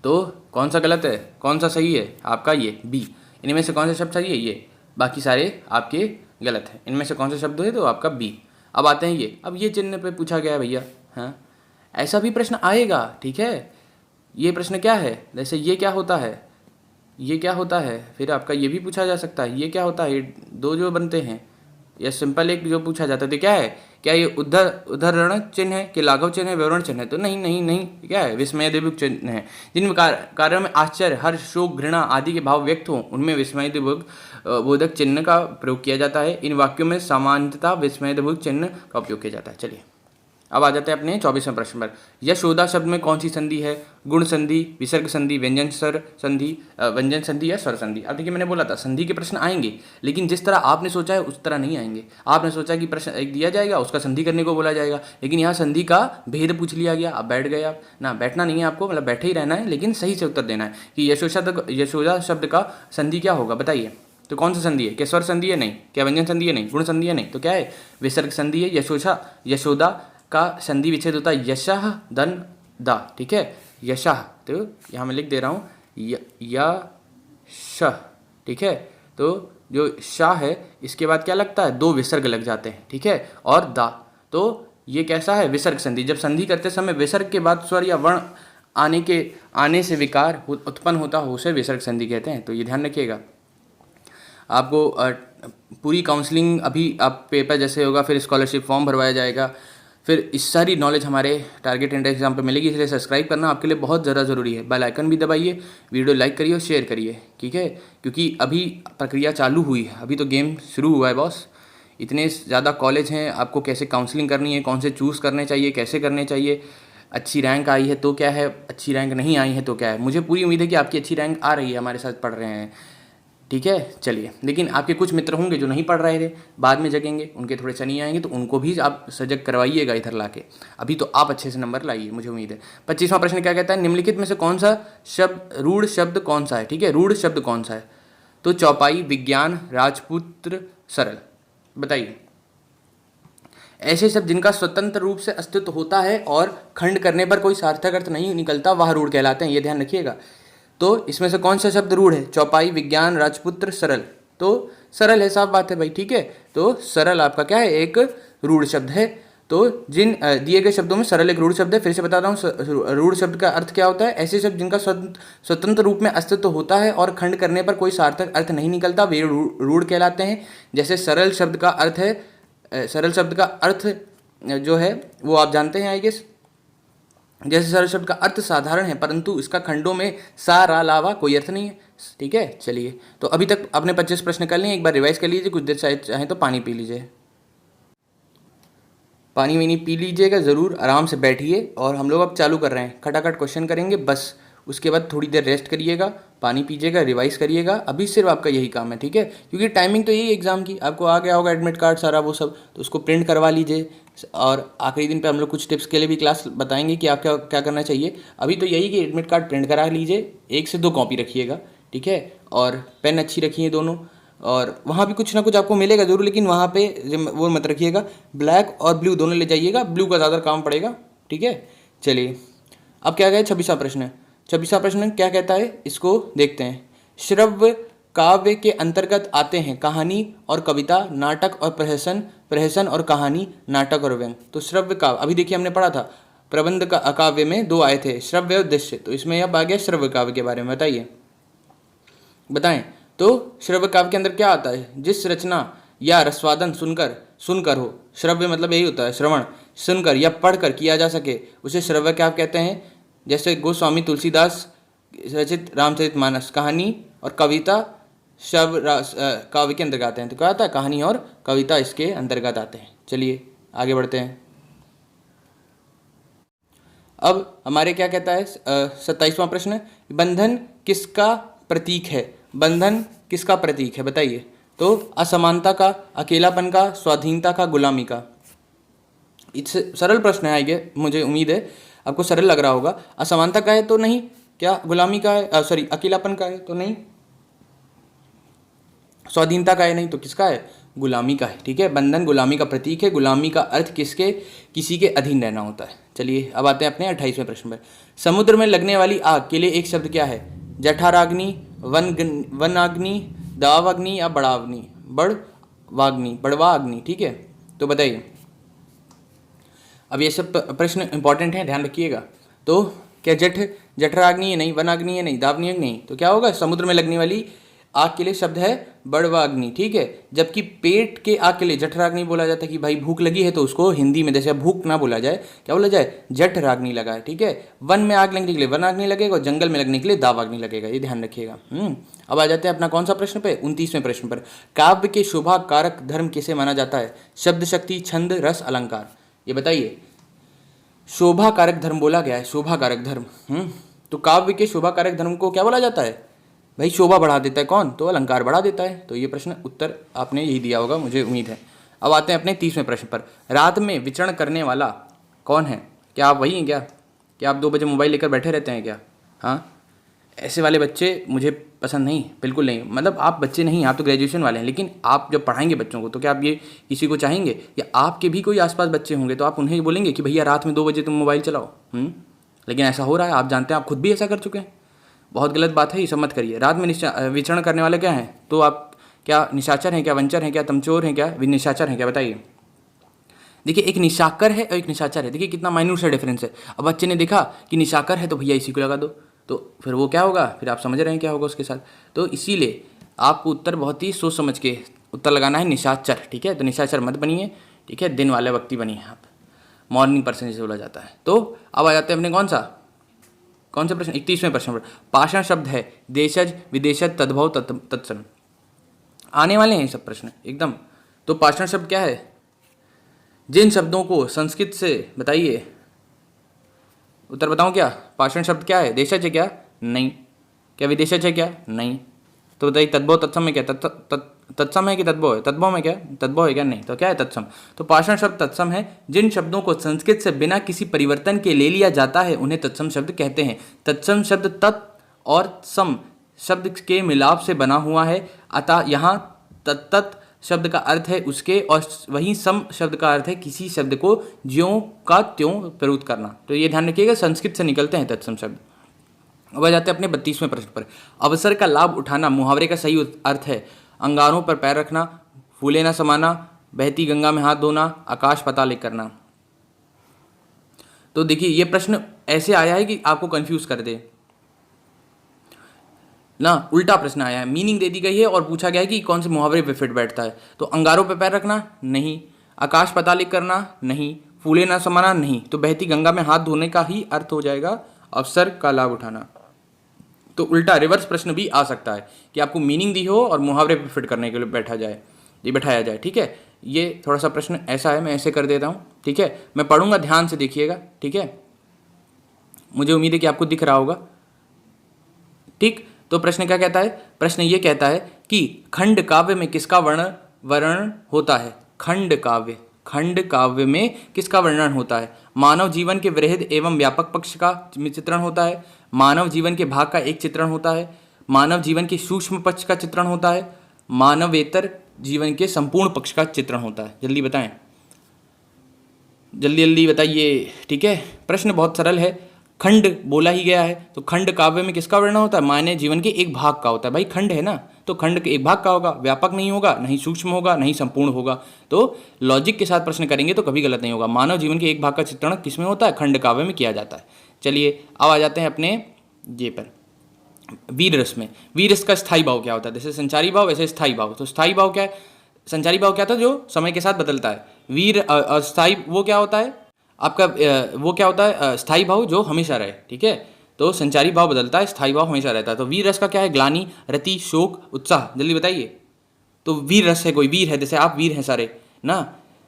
तो कौन सा गलत है, कौन सा सही है? आपका ये बी। इनमें से कौन सा शब्द सही है? ये। बाकी सारे आपके गलत हैं। इनमें से कौन सा शब्द है? तो आपका बी। अब आते हैं ये। अब ये चिन्ह पे पूछा गया है भैया, हाँ, ऐसा भी प्रश्न आएगा। ठीक है, ये प्रश्न क्या है? जैसे ये क्या होता है, ये क्या होता है, फिर आपका ये भी पूछा जा सकता है, ये क्या होता है, ये दो जो बनते हैं, या सिंपल एक जो पूछा जाता है। तो क्या है? क्या ये उद्धरण चिन्ह है कि लाघव चिन्ह है, विवरण चिन्ह है? तो नहीं नहीं नहीं, क्या है? विस्मयदिभुक चिन्ह है। जिन कार्यों में आश्चर्य, हर्ष, शोक, घृणा आदि के भाव व्यक्त हों उनमें विस्मयदिभुक बोधक चिन्ह का प्रयोग किया जाता है। इन वाक्यों में सामान्यतः विस्मयदिभुक चिन्ह का उपयोग किया जाता है। चलिए अब आ जाते हैं अपने 24वें प्रश्न पर। यशोदा शब्द में कौन सी संधि है? गुण संधि, विसर्ग संधि, व्यंजन संधि या स्वर संधि। अब देखिए, मैंने बोला था संधि के प्रश्न आएंगे, लेकिन जिस तरह आपने सोचा है उस तरह नहीं आएंगे। आपने सोचा कि प्रश्न एक दिया जाएगा, उसका संधि करने को बोला जाएगा, लेकिन यहाँ संधि का भेद पूछ लिया गया। अब बैठ गए आप ना, बैठना नहीं है आपको, मतलब बैठे ही रहना है, लेकिन सही से उत्तर देना है कि यशोदा शब्द का संधि क्या होगा, बताइए। तो कौन सा संधि है? क्या स्वर संधि है? नहीं। क्या व्यंजन संधि है? नहीं। गुण संधि है? नहीं। तो क्या है? विसर्ग संधि है। यशोदा का संधि विच्छेद होता है यशः दन दा। ठीक है, यशः, तो यहाँ मैं लिख दे रहा हूँ यशः। ठीक है, तो जो शाह है इसके बाद क्या लगता है? 2 विसर्ग लग जाते हैं। ठीक है, और दा, तो ये कैसा है? विसर्ग संधि। जब संधि करते समय विसर्ग के बाद स्वर या वर्ण आने से विकार उत्पन्न होता हो उसे विसर्ग संधि कहते हैं। तो ये ध्यान रखिएगा। आपको पूरी काउंसलिंग अभी आप पेपर जैसे होगा, फिर स्कॉलरशिप फॉर्म भरवाया जाएगा, फिर इस सारी नॉलेज हमारे टारगेट इंडेक्स एग्जाम पे मिलेगी। इसलिए सब्सक्राइब करना आपके लिए बहुत ज़्यादा ज़रूरी है। बेल आइकन भी दबाइए, वीडियो लाइक करिए और शेयर करिए, ठीक है, क्योंकि अभी प्रक्रिया चालू हुई है, अभी तो गेम शुरू हुआ है बॉस। इतने ज़्यादा कॉलेज हैं, आपको कैसे काउंसलिंग करनी है, कौन से चूज़ करने चाहिए, कैसे करने चाहिए, अच्छी रैंक आई है तो क्या है, अच्छी रैंक नहीं आई है तो क्या है। मुझे पूरी उम्मीद है कि आपकी अच्छी रैंक आ रही है, हमारे साथ पढ़ रहे हैं, ठीक है। चलिए, लेकिन आपके कुछ मित्र होंगे जो नहीं पढ़ रहे थे, बाद में जगेंगे, उनके थोड़े शनि आएंगे, तो उनको भी आप सजग करवाइएगा इधर लाके। अभी तो आप अच्छे से नंबर लाइए, मुझे उम्मीद है। 25वां प्रश्न क्या कहता है, निम्नलिखित में से कौन सा शब्द रूढ़ शब्द कौन सा है, ठीक है, रूढ़ शब्द कौन सा है। तो चौपाई, विज्ञान, राजपुत्र, सरल। बताइए। ऐसे शब्द जिनका स्वतंत्र रूप से अस्तित्व होता है और खंड करने पर कोई सार्थक अर्थ नहीं निकलता, वह रूढ़ कहलाते हैं, ये ध्यान रखिएगा। तो इसमें से कौन सा शब्द रूढ़ है, चौपाई, विज्ञान, राजपुत्र, सरल। तो सरल है, साफ बात है भाई, ठीक है। तो सरल आपका क्या है, एक रूढ़ शब्द है। तो जिन दिए गए शब्दों में सरल एक रूढ़ शब्द है। फिर से बता रहा हूँ, रूढ़ शब्द का अर्थ क्या होता है, ऐसे शब्द जिनका स्वतंत्र रूप में अस्तित्व होता है और खंड करने पर कोई सार्थक अर्थ नहीं निकलता, वे रूढ़ कहलाते हैं। जैसे सरल शब्द का अर्थ है, सरल शब्द का अर्थ जो है वो आप जानते हैं आई गेस। जैसे सरल शब्द का अर्थ साधारण है, परंतु इसका खंडों में सा रा लावा कोई अर्थ नहीं है, ठीक है। चलिए, तो अभी तक आपने 25 प्रश्न कर लिए, एक बार रिवाइज कर लीजिए, कुछ देर चाहे तो पानी पी लीजिए, पानी वानी पी लीजिएगा ज़रूर, आराम से बैठिए। और हम लोग अब चालू कर रहे हैं, खटाखट क्वेश्चन करेंगे बस। उसके बाद थोड़ी देर रेस्ट करिएगा, पानी पीजिएगा, रिवाइज करिएगा। अभी सिर्फ आपका यही काम है, ठीक है, क्योंकि टाइमिंग तो यही एग्जाम की आपको आ गया होगा, एडमिट कार्ड सारा वो सब, तो उसको प्रिंट करवा लीजिए। और आखिरी दिन पे हम लोग कुछ टिप्स के लिए भी क्लास बताएंगे कि आप क्या क्या करना चाहिए। अभी तो यही कि एडमिट कार्ड प्रिंट करा लीजिए, 1 से 2 कॉपी रखिएगा, ठीक है, और पेन अच्छी रखिए दोनों। और वहाँ भी कुछ ना कुछ आपको मिलेगा ज़रूर, लेकिन वहाँ पे वो मत रखिएगा, ब्लैक और ब्लू दोनों ले जाइएगा, ब्लू का ज़्यादा काम पड़ेगा, ठीक है। चलिए, अब क्या गया, 26वां प्रश्न है। 26वां प्रश्न क्या कहता है, इसको देखते हैं। श्रव्य काव्य के अंतर्गत आते हैं कहानी और कविता, नाटक और प्रहसन, प्रहसन और कहानी, नाटक और व्यंग। तो श्रव्य काव्य, अभी देखिए हमने पढ़ा था प्रबंध का काव्य में 2 आए थे, श्रव्य और दृश्य। तो इसमें अब आ गया श्रव्य काव्य के बारे में, बताइए, बताएं। तो श्रव्य काव्य के अंदर क्या आता है, जिस रचना या रसवादन सुनकर हो, श्रव्य मतलब यही होता है श्रवण, सुनकर या पढ़कर किया जा सके, उसे श्रव्य काव्य कहते हैं। जैसे गोस्वामी तुलसीदास रचित रामचरितमानस, कहानी और कविता श्रव्य काव्य के अंतर्गत आते हैं। तो क्या आता है, कहानी और कविता इसके अंतर्गत आते हैं। चलिए आगे बढ़ते हैं। अब हमारे क्या कहता है 27वां प्रश्न, बंधन किसका प्रतीक है, बंधन किसका प्रतीक है, बताइए। तो असमानता का, अकेलापन का, स्वाधीनता का, गुलामी का। इससे सरल प्रश्न है आइए, मुझे उम्मीद है आपको सरल लग रहा होगा। असमानता का है तो नहीं, क्या गुलामी का है, सॉरी अकेलापन का है तो नहीं, स्वाधीनता का है नहीं, तो किसका है, गुलामी का है, ठीक है। बंधन गुलामी का प्रतीक है, गुलामी का अर्थ किसी के अधीन रहना होता है। चलिए अब आते हैं अपने 28वें प्रश्न पर। समुद्र में लगने वाली आग के लिए एक शब्द क्या है, जठराग्नि, वनाग्नि, दावाग्नि या बड़ाग्नि, बड़वा अग्नि, ठीक है। तो बताइए, अब ये सब प्रश्न इंपॉर्टेंट हैं, ध्यान रखिएगा। तो क्या जठराग्नि है नहीं, वनाग्नि है नहीं, दावाग्नि है नहीं, तो क्या होगा, समुद्र में लगने वाली आग के लिए शब्द है बड़वाग्नि, ठीक है। जबकि पेट के आग के लिए जठराग्नि बोला जाता है कि भाई भूख लगी है तो उसको हिंदी में जैसे भूख ना बोला जाए, क्या बोला जाए, जठराग्नि लगा है, ठीक है। वन में आग लगने के लिए वनाग्नि लगेगा और जंगल में लगने के लिए दावाग्नि लगेगा, ये ध्यान रखिएगा। अब आ जाते हैं अपना कौन सा प्रश्न पे, 29वें प्रश्न पर। काव्य के शोभा कारक धर्म किसे माना जाता है, शब्द शक्ति, छंद, रस, अलंकार, ये बताइए। शोभा कारक धर्म बोला गया है, शोभा कारक धर्म, तो काव्य के शोभा कारक धर्म को क्या बोला जाता है, भाई शोभा बढ़ा देता है कौन, तो अलंकार बढ़ा देता है। तो ये प्रश्न उत्तर आपने यही दिया होगा, मुझे उम्मीद है। अब आते हैं अपने 30वें प्रश्न पर। रात में विचरण करने वाला कौन है, क्या आप वही हैं क्या आप 2 बजे मोबाइल लेकर बैठे रहते हैं क्या, हाँ, ऐसे वाले बच्चे मुझे पसंद नहीं, बिल्कुल नहीं। मतलब आप बच्चे नहीं, आप तो ग्रेजुएशन वाले हैं, लेकिन आप जब पढ़ाएंगे बच्चों को तो क्या आप ये किसी को चाहेंगे, या आपके भी कोई आसपास बच्चे होंगे तो आप उन्हें बोलेंगे कि भैया रात में 2 बजे तुम मोबाइल चलाओ, लेकिन ऐसा हो रहा है, आप जानते हैं, आप खुद भी ऐसा कर चुके हैं। बहुत गलत बात है, ये सब मत करिए। रात में विचरण करने वाले क्या हैं, तो आप क्या निशाचर हैं क्या, वंचर हैं क्या, तमचोर हैं क्या, निशाचर हैं क्या, बताइए। देखिए एक निशाकर है और एक निशाचर है, देखिए कितना माइन्यूट सा डिफरेंस है। अब बच्चे ने देखा कि निशाकर है तो भैया इसी को लगा दो, तो फिर वो क्या होगा, फिर आप समझ रहे हैं क्या होगा उसके साथ। तो इसीलिए आपको उत्तर बहुत ही सोच समझ के उत्तर लगाना है, निशाचर। ठीक है, तो निशाचर मत बनिए, ठीक है, दिन वाले व्यक्ति बनिए आप, मॉर्निंग पर्सन जिसे बोला जाता है। तो अब आ जाते हैं अपने कौन सा प्रश्न, 31वें प्रश्न पर। पाषाण शब्द है देशज, विदेशज, तद्भव, तत्सम। आने वाले हैं ये सब प्रश्न एकदम। तो पाषाण शब्द क्या है, जिन शब्दों को संस्कृत से, बताइए उत्तर बताऊं क्या, पाषाण शब्द क्या है, देशज है क्या, नहीं। क्या विदेशज है क्या, नहीं। तो बताइए तद्भव तत्सम में क्या, तत्सम है कि तद्भव है, तद्भव में क्या, तद्भव है क्या, नहीं। तो क्या है, तत्सम। तो पाषाण शब्द तत्सम है, जिन शब्दों को संस्कृत से बिना किसी परिवर्तन के ले लिया जाता है उन्हें तत्सम शब्द कहते हैं। तत्सम शब्द तत् और सम शब्द के मिलाप से बना हुआ है, अतः यहाँ तत्त शब्द का अर्थ है उसके, और वहीं सम शब्द का अर्थ है किसी शब्द को ज्यों का त्यों प्रयुक्त करना। तो ये ध्यान रखिएगा, संस्कृत से निकलते हैं तत्सम शब्द। अब आ जाते हैं अपने 32वें प्रश्न पर। अवसर का लाभ उठाना मुहावरे का सही अर्थ है अंगारों पर पैर रखना, फूले ना समाना, बहती गंगा में हाथ धोना, आकाश पाताल एक करना। तो देखिए ये प्रश्न ऐसे आया है कि आपको कंफ्यूज कर दे ना, उल्टा प्रश्न आया है, मीनिंग दे दी गई है और पूछा गया है कि कौन से मुहावरे पे फिट बैठता है। तो अंगारों पे पैर रखना नहीं, आकाश पाताल एक करना नहीं, फूले ना समाना नहीं, तो बहती गंगा में हाथ धोने का ही अर्थ हो जाएगा अवसर का लाभ उठाना। तो उल्टा रिवर्स प्रश्न भी आ सकता है कि आपको मीनिंग दी हो और मुहावरे पे फिट करने के लिए बैठाया जाए। ठीक है, ये थोड़ा सा प्रश्न ऐसा है, मैं ऐसे कर देता हूँ। ठीक है, मैं पढ़ूंगा, ध्यान से देखिएगा। ठीक है, मुझे उम्मीद है कि आपको दिख रहा होगा। ठीक, तो प्रश्न क्या कहता है, प्रश्न ये कहता है कि खंड काव्य में किसका वर्णन होता है। खंड काव्य में किसका वर्णन होता है। मानव जीवन के वृहद एवं व्यापक पक्ष का चित्रण होता है, मानव जीवन के भाग का एक चित्रण होता है, मानव जीवन के सूक्ष्म पक्ष का चित्रण होता है, मानवेतर जीवन के संपूर्ण पक्ष का चित्रण होता है। जल्दी बताएं, जल्दी बताइए। ठीक है, प्रश्न बहुत सरल है, खंड बोला ही गया है, तो खंड काव्य में किसका वर्णन होता है, मानव जीवन के एक भाग का होता है। भाई खंड है ना, तो खंड के एक भाग का होगा, व्यापक नहीं होगा, नहीं सूक्ष्म होगा, नहीं संपूर्ण होगा। तो लॉजिक के साथ प्रश्न करेंगे तो कभी गलत नहीं होगा। मानव जीवन के एक भाग का चित्रण किसमें होता है, खंड काव्य में किया जाता है। चलिए अब आ जाते हैं अपने ये पर, वीर रस में। वीर रस का स्थायी भाव क्या होता है, जैसे संचारी भाव वैसे स्थायी भाव। तो स्थायी भाव क्या है, संचारी भाव क्या था, जो समय के साथ बदलता है। वीर अस्थायी वो क्या होता है आपका, वो क्या होता है, स्थायी भाव जो हमेशा रहे। ठीक है, तो संचारी भाव बदलता है, स्थायी भाव हमेशा रहता है। तो वीर रस का क्या है, ग्लानि, रति, शोक, उत्साह। जल्दी बताइए। तो वीर रस है, कोई वीर है, जैसे आप वीर हैं सारे ना,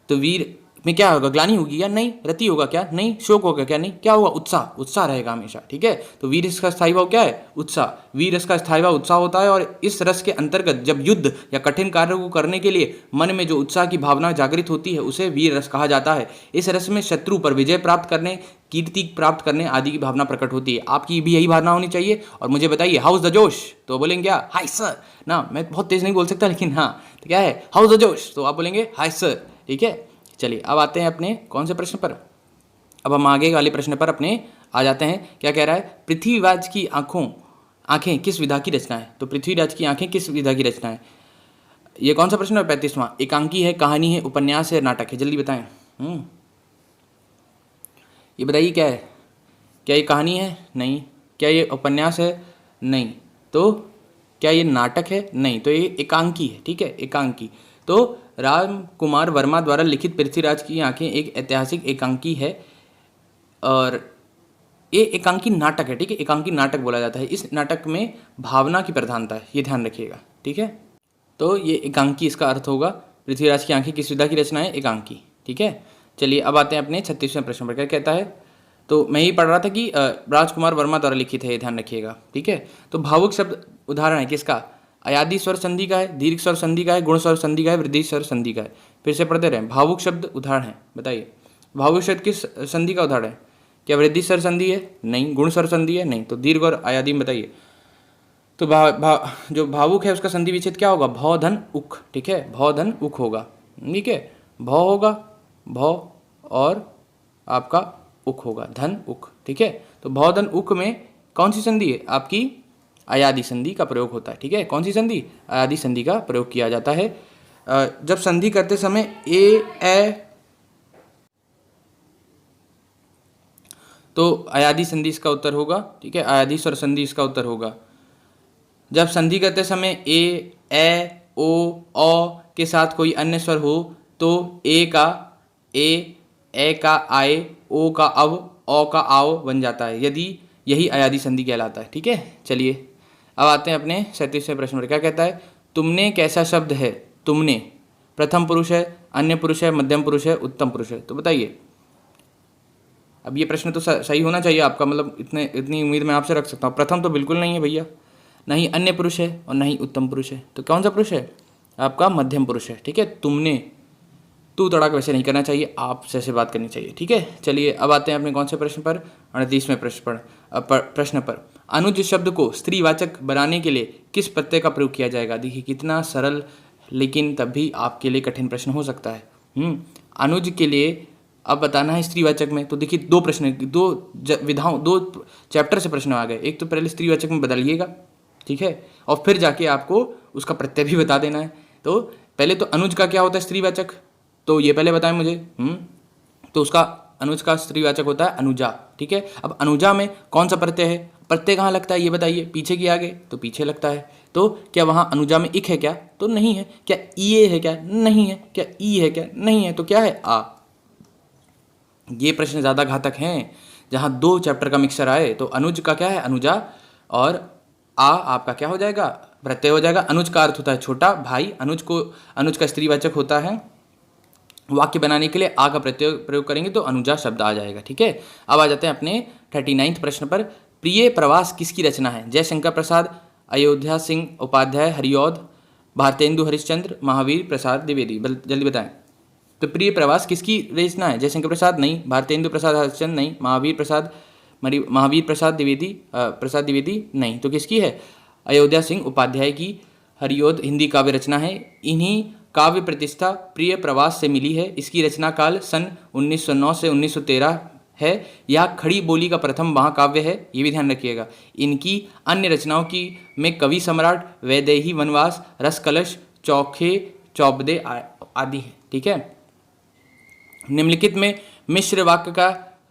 तो वीर में क्या होगा, ग्लानि होगी या नहीं, रति होगा क्या नहीं, शोक होगा क्या नहीं, क्या होगा, उत्साह रहेगा हमेशा। ठीक है, तो वीर रस का स्थायी भाव क्या है, उत्साह। वीर रस का स्थायी भाव उत्साह होता है, और इस रस के अंतर्गत जब युद्ध या कठिन कार्य को करने के लिए मन में जो उत्साह की भावना जागृत होती है उसे वीर रस कहा जाता है। इस रस में शत्रु पर विजय प्राप्त करने, कीर्ति प्राप्त करने आदि की भावना प्रकट होती है। आपकी भी यही भावना होनी चाहिए। और मुझे बताइए हाउस द जोश, तो बोलेंगे क्या, हाय सर ना, मैं बहुत तेज नहीं बोल सकता लेकिन हाँ, तो क्या है, हाउस द जोश, तो आप बोलेंगे हाय सर। ठीक है, चलिए अब आते हैं अपने कौन से प्रश्न पर, अब हम आगे वाले प्रश्न पर अपने आ जाते हैं। क्या कह रहा है, पृथ्वीराज की आंखें किस विधा की रचना है। तो पृथ्वीराज की आंखें किस विधा की रचना है, ये कौन सा प्रश्न है, 35वां। एकांकी है, कहानी है, उपन्यास है, नाटक है। जल्दी बताएं। ये बताइए क्या है, क्या ये कहानी है, नहीं। क्या ये उपन्यास है, नहीं। तो क्या ये नाटक है, नहीं। तो ये एकांकी है। ठीक है, एकांकी। तो राम कुमार वर्मा द्वारा लिखित पृथ्वीराज की आंखें एक ऐतिहासिक एकांकी है, और ये एकांकी नाटक है। ठीक है, एकांकी नाटक बोला जाता है। इस नाटक में भावना की प्रधानता है, ये ध्यान रखिएगा। ठीक है, तो ये एकांकी इसका अर्थ होगा। पृथ्वीराज की आंखें किस विधा की रचना है, एकांकी। ठीक है, चलिए अब आते हैं अपने 36वें प्रश्न पर। क्या कहता है, तो मैं ही पढ़ रहा था कि राजकुमार वर्मा द्वारा लिखित है, ये ध्यान रखिएगा। ठीक है, तो भावुक शब्द उदाहरण है किसका, अयादी स्वर संधि का है, दीर्घ स्वर संधि का है, गुण स्वर संधि का है, वृद्धि स्वर संधि का है। फिर से पढ़ते रहें, भावुक शब्द उदाहरण है, बताइए भावुक शब्द किस संधि का उदाहरण है। क्या वृद्धि स्वर संधि है, नहीं। गुण स्वर संधि है, नहीं। तो दीर्घ और अयादी में बताइए। तो जो भावुक है उसका संधि विच्छेद क्या होगा, भौ धन उख। ठीक है, भौ धन उख होगा। ठीक है, भौ होगा, भौ और आपका उख होगा, धन उख। ठीक है, तो भौ धन उख में कौन सी संधि है, आपकी अयादि संधि का प्रयोग होता है। ठीक है, कौन सी संधि, अयादि संधि का प्रयोग किया जाता है। जब संधि करते समय ए तो अयादी संधि इसका उत्तर होगा, ठीक है, अयादी स्वर संधि इसका उत्तर होगा। जब संधि करते समय ए ओ के साथ कोई अन्य स्वर हो तो ए का ए का आए, ओ का अव, ओ का आओ बन जाता है, यदि यही अयादी संधि कहलाता है, ठीक है। चलिए अब आते हैं अपने 37वें प्रश्न पर। क्या कहता है, तुमने कैसा शब्द है। तुमने प्रथम पुरुष है, अन्य पुरुष है, मध्यम पुरुष है, उत्तम पुरुष है, तो बताइए। अब ये प्रश्न तो सही होना चाहिए आपका, मतलब इतनी उम्मीद मैं आपसे रख सकता हूँ। प्रथम तो बिल्कुल नहीं है भैया, नहीं अन्य पुरुष है और नहीं उत्तम पुरुष है, तो कौन सा पुरुष है आपका, मध्यम पुरुष है, ठीक है। तुमने तू तड़ाक वैसे नहीं करना चाहिए, आपसे ऐसे बात करनी चाहिए, ठीक है। चलिए अब आते हैं अपने कौन से प्रश्न पर, 38वें प्रश्न पर। अनुज शब्द को स्त्रीवाचक बनाने के लिए किस प्रत्यय का प्रयोग किया जाएगा। देखिए कितना सरल लेकिन तब भी आपके लिए कठिन प्रश्न हो सकता है। अनुज के लिए अब बताना है स्त्रीवाचक में, तो देखिए दो विधाओं, दो चैप्टर से प्रश्न आ गए। एक तो पहले स्त्रीवाचक में बदलिएगा, ठीक है, और फिर जाके आपको उसका प्रत्यय भी बता देना है। तो पहले तो अनुज का क्या होता है स्त्रीवाचक, तो ये पहले बताएं मुझे। तो उसका अनुज का स्त्रीवाचक होता है अनुजा, ठीक है। अब अनुजा में कौन सा प्रत्यय है, प्रत्यय कहाँ लगता है ये बताइए, पीछे की आगे, तो पीछे लगता है। तो क्या वहाँ अनुजा में इक है क्या, तो नहीं है। क्या ई है क्या, नहीं है। क्या ई है क्या, नहीं है। तो क्या है, आ। ये प्रश्न ज़्यादा घातक हैं जहाँ दो चैप्टर का मिक्सर आए। तो अनुज का क्या है अनुजा, और आ आपका क्या हो जाएगा, प्रत्यय हो जाएगा। अनुज का अर्थ होता है छोटा भाई, अनुज का स्त्रीवाचक होता है। वाक्य बनाने के लिए आ का प्रयोग करेंगे तो अनुजा शब्द आ जाएगा, ठीक है। अब आ जाते हैं अपने 39वें प्रश्न पर। प्रिय प्रवास किसकी रचना है। जयशंकर प्रसाद, अयोध्या सिंह उपाध्याय, हरिऔध, भारतेंदु हरिश्चंद्र, महावीर प्रसाद द्विवेदी, जल्दी बताएं। तो प्रिय प्रवास किसकी रचना है, जयशंकर प्रसाद नहीं, भारतेंदु प्रसाद हरिश्चंद्र नहीं, महावीर प्रसाद द्विवेदी नहीं, तो किसकी है, अयोध्या सिंह उपाध्याय की हरिऔध हिंदी काव्य रचना है। इन्हीं काव्य प्रतिष्ठा प्रिय प्रवास से मिली है। इसकी रचना काल सन 1909 से 1913 है। यह खड़ी बोली का प्रथम महाकाव्य है, ये भी ध्यान रखिएगा। इनकी अन्य रचनाओं की में कवि सम्राट, वैदेही वनवास, रस कलश, चौखे चौबदे आदि है, ठीक है। निम्नलिखित में मिश्र वाक्य का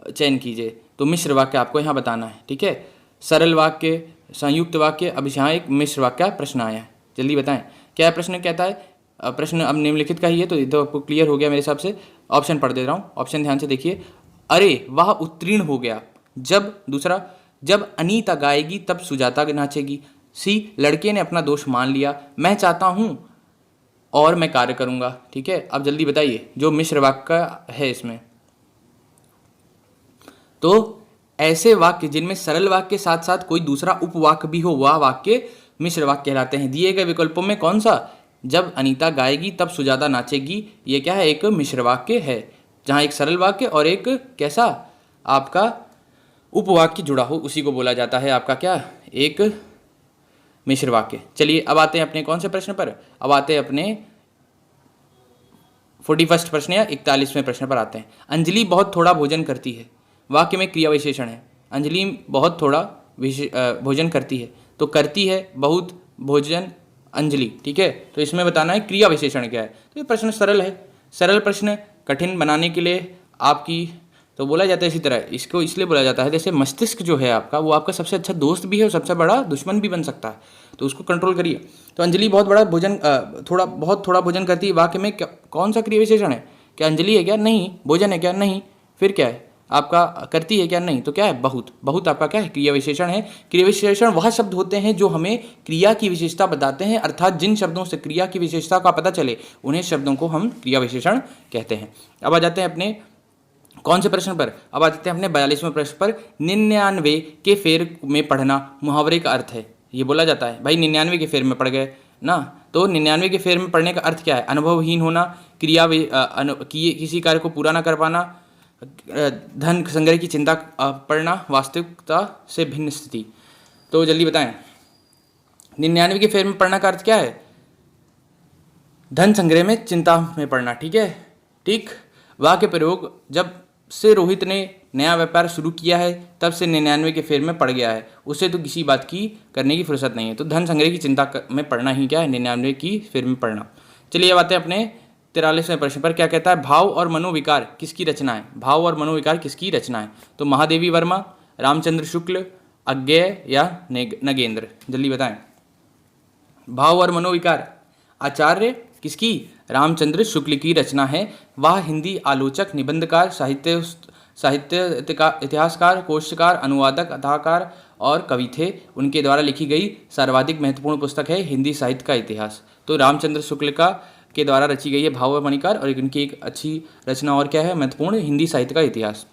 चयन कीजिए। तो मिश्र वाक्य आपको यहाँ बताना है, ठीक है। सरल वाक्य, संयुक्त वाक्य, अब यहाँ एक मिश्र वाक्य का प्रश्न आया है, जल्दी बताएं क्या प्रश्न कहता है। प्रश्न अब निम्नलिखित का ही है, तो ये तो आपको क्लियर हो गया मेरे हिसाब से। ऑप्शन पढ़ दे रहा हूँ, ऑप्शन ध्यान से देखिए। अरे वह उत्तीर्ण हो गया जब, दूसरा, जब अनीता गाएगी तब सुजाता नाचेगी। सी, लड़के ने अपना दोष मान लिया। मैं चाहता हूँ और मैं कार्य करूँगा, ठीक है। अब जल्दी बताइए जो मिश्र वाक्य है इसमें। तो ऐसे वाक्य जिनमें सरल वाक्य के साथ साथ कोई दूसरा उपवाक्य भी हो, वह वाक्य मिश्र वाक्य कहलाते हैं। दिए गए विकल्पों में कौन सा, जब अनीता गाएगी तब सुजाता नाचेगी, ये क्या है, एक मिश्र वाक्य है, जहाँ एक सरल वाक्य और एक कैसा आपका उपवाक्य जुड़ा हो, उसी को बोला जाता है आपका क्या, एक मिश्र वाक्य। चलिए अब आते हैं अपने कौन से प्रश्न पर, अब आते हैं अपने 41 प्रश्न या 41वें प्रश्न पर आते हैं। अंजलि बहुत थोड़ा भोजन करती है, वाक्य में क्रिया विशेषण है। अंजलि बहुत थोड़ा भोजन करती है, तो करती है बहुत भोजन अंजलि, ठीक है। तो इसमें बताना है क्रिया विशेषण क्या है। तो ये प्रश्न सरल है। सरल प्रश्न कठिन बनाने के लिए आपकी, तो बोला जाता है इसी तरह, इसको इसलिए बोला जाता है जैसे मस्तिष्क जो है आपका, वो आपका सबसे अच्छा दोस्त भी है और सबसे बड़ा दुश्मन भी बन सकता है, तो उसको कंट्रोल करिए। तो अंजलि बहुत थोड़ा भोजन करती है, वाक्य में कौन सा क्रिया विशेषण है, क्या अंजलि है क्या, नहीं। भोजन है क्या, नहीं। फिर क्या है आपका, करती है क्या, नहीं। तो क्या है, बहुत आपका क्या है, क्रिया विशेषण है। क्रिया विशेषण वह शब्द होते हैं जो हमें क्रिया की विशेषता बताते हैं, अर्थात जिन शब्दों से क्रिया की विशेषता का पता चले उन्हें शब्दों को हम क्रिया विशेषण कहते हैं। अब आ जाते हैं अपने कौन से प्रश्न पर, अब आ जाते हैं अपने 42वें प्रश्न पर। 99 के फेर में पढ़ना मुहावरे का अर्थ है। ये बोला जाता है भाई 99 के फेर में पढ़ गए ना, तो 99 के फेर में पढ़ने का अर्थ क्या है, अनुभवहीन होना, किसी कार्य को पूरा ना कर पाना, धन संग्रह की चिंता पड़ना, वास्तविकता से भिन्न स्थिति। तो जल्दी बताएं 99 के फेर में पढ़ना का अर्थ क्या है, धन संग्रह में चिंता में पड़ना, ठीक है। ठीक, वाक्य प्रयोग, जब से रोहित ने नया व्यापार शुरू किया है तब से 99 के फेर में पड़ गया है, उससे तो किसी बात की करने की फुर्सत नहीं है। तो धन संग्रह की चिंता में पड़ना ही क्या है, 99 की फेर में पड़ना। चलिए अब आते हैं अपने 43वें प्रश्न पर क्या कहता है, भाव और मनोविकार किसकी रचना है? भाव और मनोविकार किसकी रचना है? तो महादेवी वर्मा, रामचंद्र शुक्ल, अज्ञेय या नगेंद्र? जल्दी बताएं। भाव और मनोविकार आचार्य किसकी? रामचंद्र शुक्ल की रचना है। वह हिंदी आलोचक, निबंधकार, साहित्य इतिहासकार, कोशकार, अनुवादक, कथाकार और कवि थे। उनके द्वारा लिखी गई सर्वाधिक महत्वपूर्ण पुस्तक है हिंदी साहित्य का इतिहास। तो रामचंद्र शुक्ल के द्वारा रची गई है भाव और मनोविकार, और उनकी एक अच्छी रचना और क्या है, महत्वपूर्ण हिंदी साहित्य का इतिहास।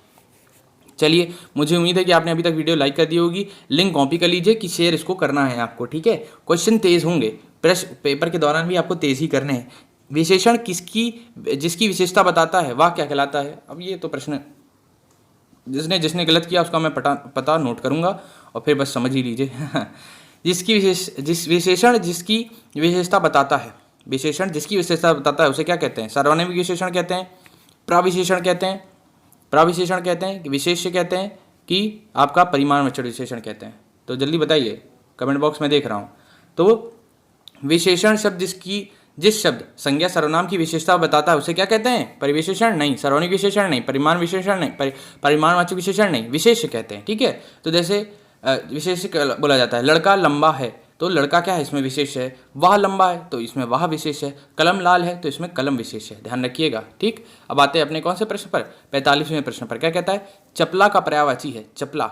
चलिए, मुझे उम्मीद है कि आपने अभी तक वीडियो लाइक कर दी होगी। लिंक कॉपी कर लीजिए कि शेयर इसको करना है आपको, ठीक है। क्वेश्चन तेज होंगे, प्रश्न पेपर के दौरान भी आपको तेज ही करने हैं। विशेषण जिसकी विशेषता बताता है वह क्या कहलाता है? अब ये तो प्रश्न जिसने गलत किया उसका मैं पता नोट करूंगा और फिर बस समझ ही लीजिए। विशेषण जिसकी विशेषता बताता है, विशेषण जिसकी विशेषता बताता है उसे क्या कहते हैं? सार्वनामिक विशेषण कहते हैं, प्रविशेषण कहते हैं, प्रविशेषण कहते हैं कि विशेष्य कहते हैं कि आपका परिमाणवाचक विशेषण कहते हैं? तो जल्दी बताइए, कमेंट बॉक्स में देख रहा हूँ। तो विशेषण शब्द जिस शब्द संज्ञा सर्वनाम की विशेषता बताता है उसे क्या कहते हैं? परिविशेषण नहीं, सार्वनामिक विशेषण नहीं, परिमाण विशेषण नहीं, परिमाणवाचक विशेषण नहीं, विशेष्य कहते हैं, ठीक है। तो जैसे विशेष्य बोला जाता है, लड़का लंबा है तो लड़का क्या है, इसमें विशेष है। वह लंबा है तो इसमें वह विशेष है। कलम लाल है तो इसमें कलम विशेष है, ध्यान रखिएगा, ठीक। अब आते हैं अपने कौन से प्रश्न पर, 45वें प्रश्न पर। क्या कहता है? चपला का पर्यायवाची है, चपला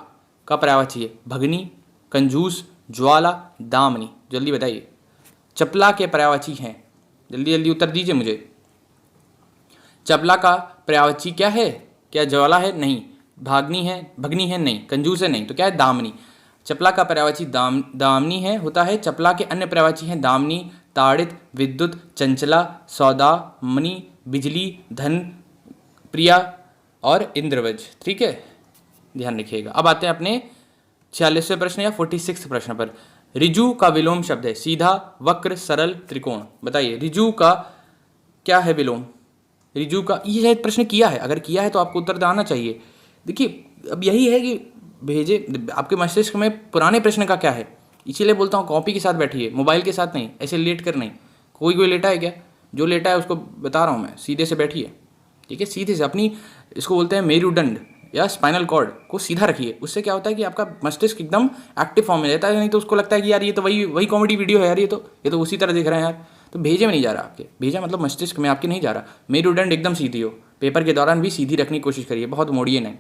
का पर्यायवाची है भगनी, कंजूस, ज्वाला, दामनी? जल्दी बताइए, चपला के पर्यायवाची हैं, जल्दी जल्दी उत्तर दीजिए मुझे। चपला का पर्यायवाची क्या है? क्या ज्वाला है? नहीं। भगनी है? नहीं। कंजूस है? नहीं। तो क्या है? दामनी। चपला का पर्यायवाची दामनी है, होता है। चपला के अन्य पर्यायवाची हैं दामनी, ताड़ित, विद्युत, चंचला, सौदा, मणि, बिजली, धन, प्रिया और इंद्रवज, ठीक है, ध्यान रखिएगा। अब आते हैं अपने 46वें प्रश्न या 46 प्रश्न पर। ऋजु का विलोम शब्द है सीधा, वक्र, सरल, त्रिकोण? बताइए, ऋजु का क्या है विलोम? ऋजु का, ये शायद प्रश्न किया है, अगर किया है तो आपको उत्तर आना चाहिए। देखिए, अब यही है कि भेजे आपके मस्तिष्क में पुराने प्रश्न का क्या है, इसीलिए बोलता हूँ कॉपी के साथ बैठिए, मोबाइल के साथ नहीं, ऐसे लेट कर नहीं। कोई लेटा है क्या? जो लेटा है उसको बता रहा हूँ मैं, सीधे से बैठिए, ठीक है, सीधे से अपनी, इसको बोलते हैं मेरुदंड या स्पाइनल कॉर्ड को सीधा रखिए। उससे क्या होता है कि आपका मस्तिष्क एकदम एक्टिव फॉर्म में रहता है। नहीं तो उसको लगता है कि यार ये तो वही कॉमेडी वीडियो है यार, ये तो उसी तरह देख रहे हैं यार। तो भेजे में नहीं जा रहा आपके, भेजा मतलब मस्तिष्क में आपके नहीं जा रहा। मेरुदंड एकदम सीधी हो, पेपर के दौरान भी सीधी रखने की कोशिश करिए, बहुत मोड़िए नहीं,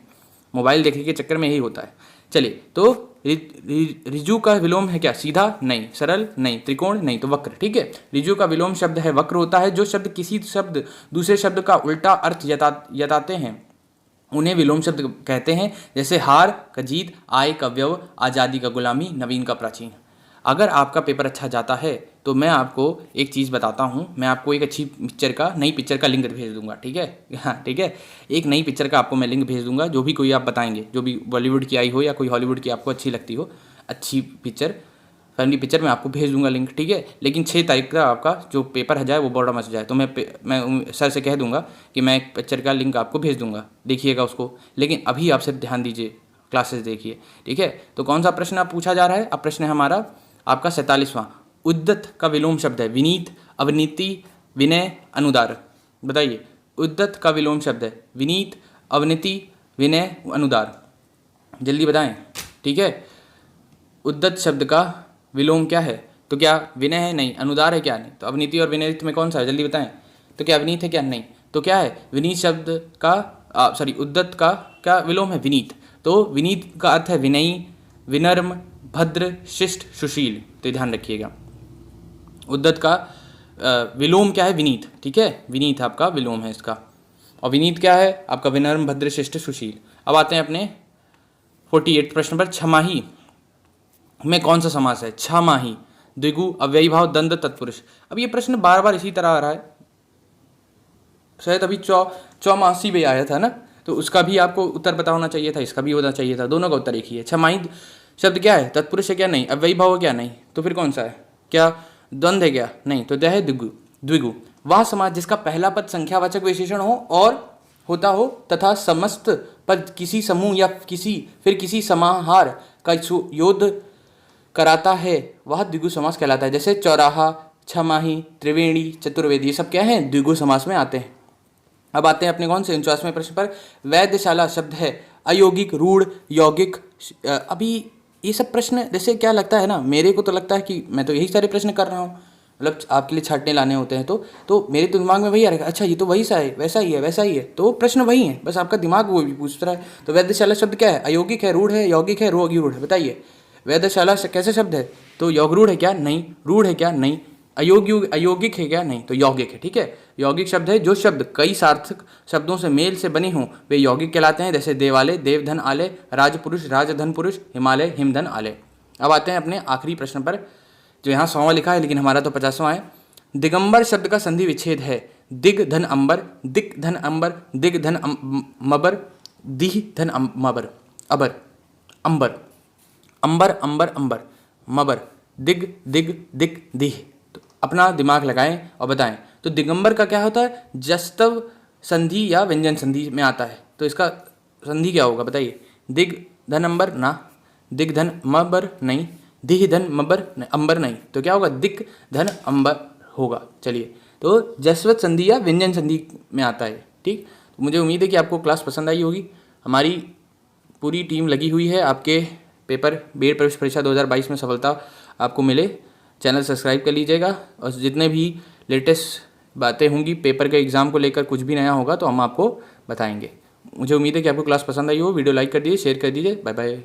मोबाइल देखने के चक्कर में यही होता है। चलिए, तो ऋजु का विलोम है क्या? सीधा नहीं, सरल नहीं, त्रिकोण नहीं, तो वक्र, ठीक है। ऋजु का विलोम शब्द है वक्र, होता है जो शब्द किसी शब्द दूसरे शब्द का उल्टा अर्थ जताते हैं उन्हें विलोम शब्द कहते हैं। जैसे हार का जीत, आय का व्यय, आज़ादी का गुलामी, नवीन का प्राचीन। अगर आपका पेपर अच्छा जाता है तो मैं आपको एक चीज़ बताता हूँ, मैं आपको एक अच्छी पिक्चर का, नई पिक्चर का लिंक भेज दूंगा, ठीक है। हाँ, ठीक है, एक नई पिक्चर का आपको मैं लिंक भेज दूंगा, जो भी कोई आप बताएंगे, जो भी बॉलीवुड की आई हो या कोई हॉलीवुड की आपको अच्छी लगती हो, अच्छी पिक्चर, फैमिली पिक्चर, मैं आपको भेज दूंगा लिंक, ठीक है। लेकिन 6 तारीख का आपका जो पेपर है जाए वो बॉर्डर मच जाए तो मैं सर से कह दूंगा कि मैं एक पिक्चर का लिंक आपको भेज दूंगा, देखिएगा उसको। लेकिन अभी आप सिर्फ ध्यान दीजिए, क्लासेस देखिए, ठीक है। तो कौन सा प्रश्न आप पूछा जा रहा है? अब प्रश्न है हमारा आपका 47वां। उद्दत का विलोम शब्द है विनीत, अवनीति, विनय, अनुदार? बताइए, उद्दत का विलोम शब्द है विनीत, अवनीति, विनय, अनुदार? जल्दी बताएं, ठीक है। उद्दत शब्द का विलोम क्या है? तो क्या विनय है? नहीं। अनुदार है? क्या नहीं। तो अवनीति और विनयित में कौन सा है? जल्दी बताएं। तो क्या अवनीत है? क्या नहीं। तो क्या है? विनीत शब्द का उद्दत का क्या विलोम है? विनीत। तो विनीत का अर्थ है विनयी, विनम्र, भद्र, शिष्ट, सुशील। तो ध्यान रखिएगा, उद्दत का विलोम क्या है? विनीत, ठीक है, विनीत आपका विलोम है इसका। और विनीत क्या है? आपका विनम्र, भद्र, शिष्ट, सुशील। अब आते हैं अपने 48 प्रश्न पर। छमाही में कौन सा समास है? छमाही, द्विगु, अव्ययी भाव, द्वंद्व, तत्पुरुष। अब ये प्रश्न बार बार इसी तरह आ रहा है, शायद अभी चौमासी में आया था ना, तो उसका भी आपको उत्तर पता होना चाहिए था, इसका भी होना चाहिए था, दोनों का उत्तर एक ही है। छमाही शब्द क्या है? तत्पुरुष है? क्या नहीं। अव्ययी भाव है? क्या नहीं। तो फिर कौन सा है? क्या द्वंद्व है? क्या नहीं। तो क्या है? द्विगु। वह समास जिसका पहला पद संख्यावाचक विशेषण हो और होता हो तथा समस्त पद किसी समूह या किसी समाहार का योद्ध कराता है, वह द्विगु समास कहलाता है। जैसे चौराहा, छमाही, त्रिवेणी, चतुर्वेदी, ये सब क्या है, द्विगु समास में आते हैं। अब आते हैं अपने कौन से 49वें प्रश्न पर। वैद्यशाला शब्द है अयौगिक, रूढ़, यौगिक। अभी ये सब प्रश्न जैसे क्या लगता है ना, मेरे को तो लगता है कि मैं तो यही सारे प्रश्न कर रहा हूँ, मतलब आपके लिए छांटने लाने होते हैं, तो मेरे तो दिमाग में वही आ रहा है, अच्छा ये तो वही सा है, वैसा ही है, वैसा ही है, तो प्रश्न वही है, बस आपका दिमाग वो भी पूछ रहा है। तो वैद्यशाला शब्द क्या है, अयौगिक है, रूढ़ है, यौगिक है, रोगी रूढ़ है, बताइए। वैद्यशाला कैसे शब्द है, तो योग रूढ़ है क्या, नहीं। रूढ़ है क्या, नहीं। अयौगिक है क्या, नहीं। तो यौगिक है, ठीक है। यौगिक शब्द है जो शब्द कई सार्थक शब्दों से मेल से बने हों वे यौगिक कहलाते हैं, जैसे देवालय, देवधन आलय, राजपुरुष, राजधन पुरुष, हिमालय, हिमधन आलय। अब आते हैं अपने आखिरी प्रश्न पर, जो यहाँ 100वां लिखा है लेकिन हमारा तो 50वां है। दिगंबर शब्द का संधि विच्छेद है दिग धन अंबर, दिक धन अंबर, दिग धन मबर, दिह धन मबर, अबर, अंबर, अंबर, अंबर, अंबर, मबर, दिग, दिग, दिक, दिह। तो अपना दिमाग लगाएं और बताएं। तो दिगंबर का क्या होता है, जस्तव संधि या व्यंजन संधि में आता है, तो इसका संधि क्या होगा बताइए। दिग धन अंबर ना, दिग धन मबर नहीं, दिह धन मबर नहीं, अंबर नहीं, तो क्या होगा, दिक धन अंबर होगा। चलिए, तो जसवत संधि या व्यंजन संधि में आता है, ठीक। तो मुझे उम्मीद है कि आपको क्लास पसंद आई होगी। हमारी पूरी टीम लगी हुई है आपके पेपर बीएड प्रवेश परीक्षा 2022 में सफलता आपको मिले। चैनल सब्सक्राइब कर लीजिएगा, और जितने भी लेटेस्ट बातें होंगी पेपर के एग्ज़ाम को लेकर, कुछ भी नया होगा तो हम आपको बताएंगे। मुझे उम्मीद है कि आपको क्लास पसंद आई हो। वीडियो लाइक कर दीजिए, शेयर कर दीजिए। Bye bye.